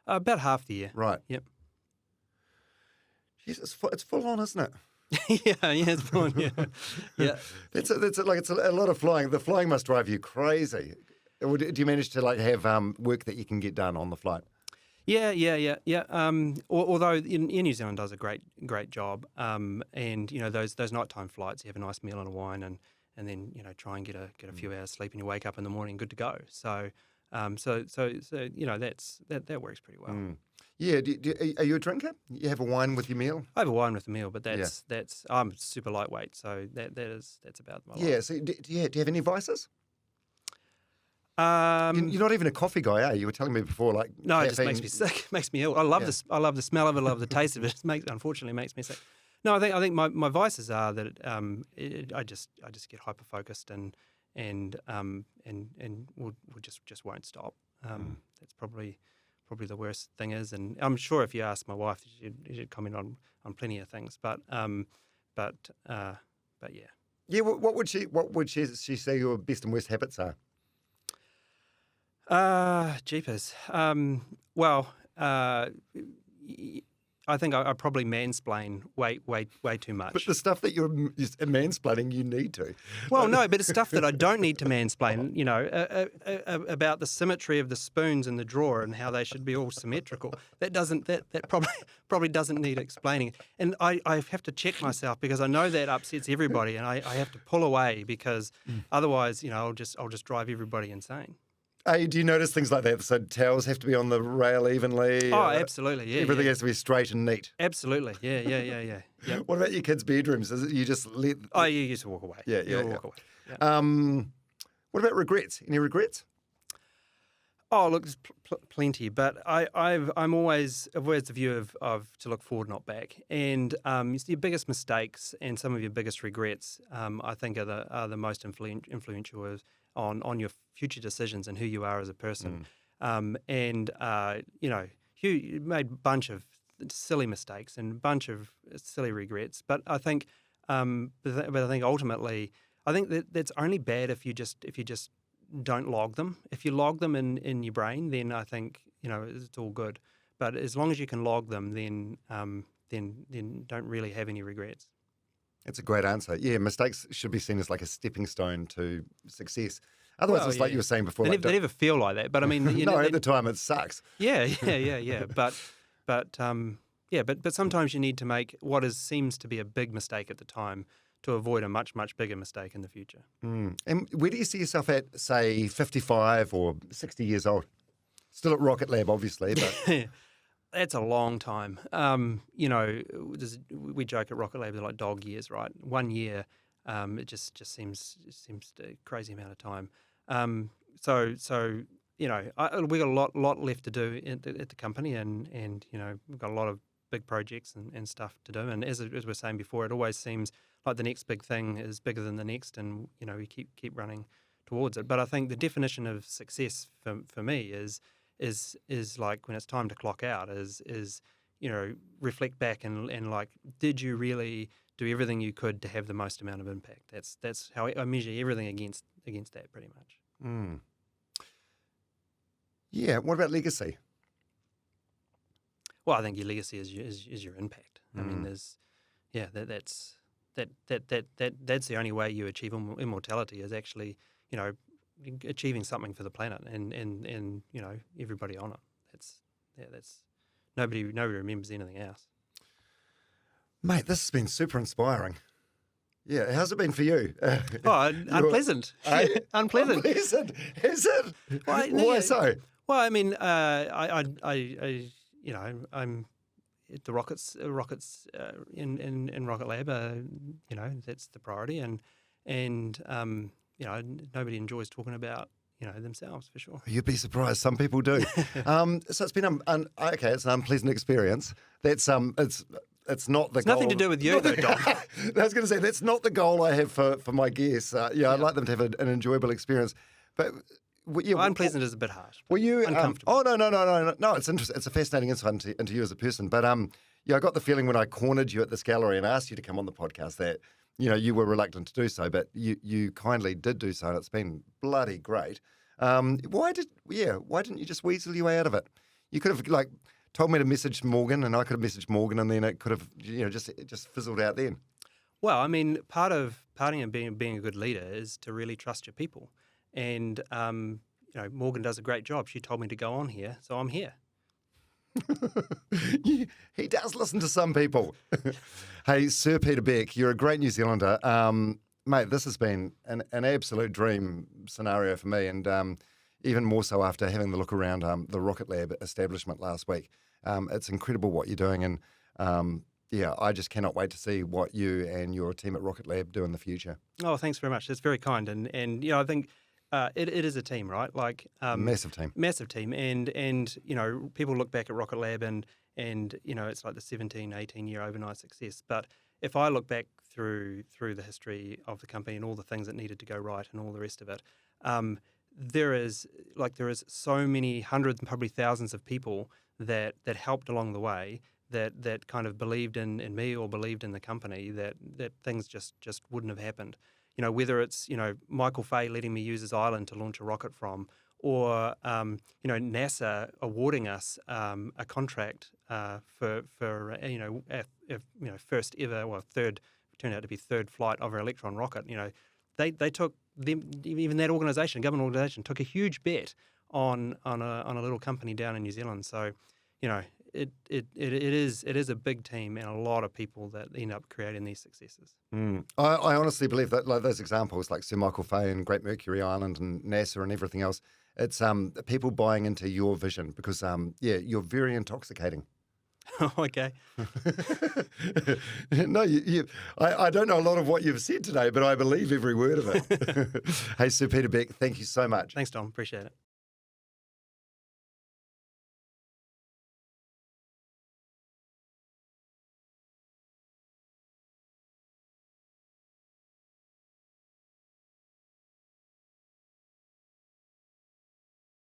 About half the year. Right. Yep. Jeez, it's full on, isn't it? yeah, it's full on. Yeah. It's a lot of flying. The flying must drive you crazy. Do you manage to have work that you can get done on the flight? Yeah. Although in New Zealand does a great job, and those nighttime flights, you have a nice meal and a wine, and then try and get a few hours sleep, and you wake up in the morning good to go. So that works pretty well. Mm. Yeah. Are you a drinker? You have a wine with your meal? I have a wine with the meal, but that's I'm super lightweight, so that's about my life. Yeah. So do you have any vices? You're not even a coffee guy, are you? You were telling me before, like no, it just makes me sick. It makes me ill. I love this. I love the smell of it. I love the taste of it. Unfortunately, makes me sick. No, I think my vices are that I just get hyper focused and just won't stop. That's probably the worst thing is, and I'm sure if you ask my wife, she'd comment on plenty of things. But yeah. Yeah. What would she say your best and worst habits are? Jeepers. I think I probably mansplain way too much. But the stuff that you're mansplaining, you need to. Well, no, but it's stuff that I don't need to mansplain. About the symmetry of the spoons in the drawer and how they should be all symmetrical. That probably doesn't need explaining. And I have to check myself because I know that upsets everybody, and I have to pull away because otherwise, I'll just drive everybody insane. Do you notice things like that? So towels have to be on the rail evenly? Oh, absolutely, yeah. Everything has to be straight and neat? Absolutely, yeah. Yep. What about your kids' bedrooms? Is it you just let... Oh, you just walk away. Yeah. Walk away. Yeah. What about regrets? Any regrets? Oh, look, there's plenty, but I'm always the view of to look forward, not back. And your biggest mistakes and some of your biggest regrets, I think, are the most influential on your future decisions and who you are as a person. You made a bunch of silly mistakes and a bunch of silly regrets. But I think, ultimately, I think that's only bad if you just don't log them. If you log them in your brain, then I think it's all good. But as long as you can log them, then don't really have any regrets. That's a great answer. Yeah, mistakes should be seen as like a stepping stone to success. Otherwise, it's like you were saying before. They never feel like that. But I mean, at the time, it sucks. Yeah. But sometimes you need to make what seems to be a big mistake at the time to avoid a much, much bigger mistake in the future. And where do you see yourself at, say, 55 or 60 years old? Still at Rocketlab, obviously, but... That's a long time. We joke at Rocketlab, they're like dog years, right? 1 year, it just seems a crazy amount of time. We got a lot left to do at the company, and we've got a lot of big projects and stuff to do. And as we were saying before, it always seems like the next big thing is bigger than the next, and we keep running towards it. But I think the definition of success for me is like when it's time to clock out is reflect back and like, did you really do everything you could to have the most amount of impact? That's how I measure everything against that pretty much. Yeah. What about legacy? Well, I think your legacy is your impact. I mean, that's the only way you achieve immortality is actually, achieving something for the planet and everybody on it. That's nobody remembers anything else. Mate, this has been super inspiring. Yeah, how's it been for you? Unpleasant. Unpleasant. Unpleasant. Is it? Why so? Well, I mean, I'm at the rockets in Rocketlab. That's the priority, and nobody enjoys talking about themselves for sure. You'd be surprised. Some people do. So it's been it's an unpleasant experience. That's it's not the it's goal. Nothing to do with you, though, Dom. I was going to say that's not the goal I have for my guests. I'd like them to have an enjoyable experience, but. Unpleasant is a bit harsh. Were you uncomfortable? No. It's interesting. It's a fascinating insight into you as a person. But I got the feeling when I cornered you at this gallery and asked you to come on the podcast that you were reluctant to do so, but you kindly did do so, and it's been bloody great. Why didn't you just weasel your way out of it? You could have told me to message Morgan, and I could have messaged Morgan, and then it could have just fizzled out then. Well, I mean, part of being a good leader is to really trust your people. And, Morgan does a great job. She told me to go on here, so I'm here. He does listen to some people. Hey, Sir Peter Beck, you're a great New Zealander. Mate, this has been an absolute dream scenario for me, and even more so after having the look around the Rocketlab establishment last week. It's incredible what you're doing, and I just cannot wait to see what you and your team at Rocketlab do in the future. Oh, thanks very much. That's very kind, and I think it is a team, right? Like massive team, and people look back at Rocketlab and it's like the 17, 18-year overnight success. But if I look back through the history of the company and all the things that needed to go right and all the rest of it, there is so many hundreds and probably thousands of people that helped along the way that kind of believed in me or believed in the company that things just wouldn't have happened. Whether it's, Michael Fay letting me use his island to launch a rocket from, or, NASA awarding us a contract for first ever, turned out to be third flight of our Electron rocket. They took even that organisation, government organisation, took a huge bet on a little company down in New Zealand. So, it is a big team and a lot of people that end up creating these successes. I honestly believe that those examples like Sir Michael Fay and Great Mercury Island and NASA and everything else, it's people buying into your vision because you're very intoxicating. Okay. No, I don't know a lot of what you've said today, but I believe every word of it. Hey, Sir Peter Beck, thank you so much. Thanks, Tom. Appreciate it.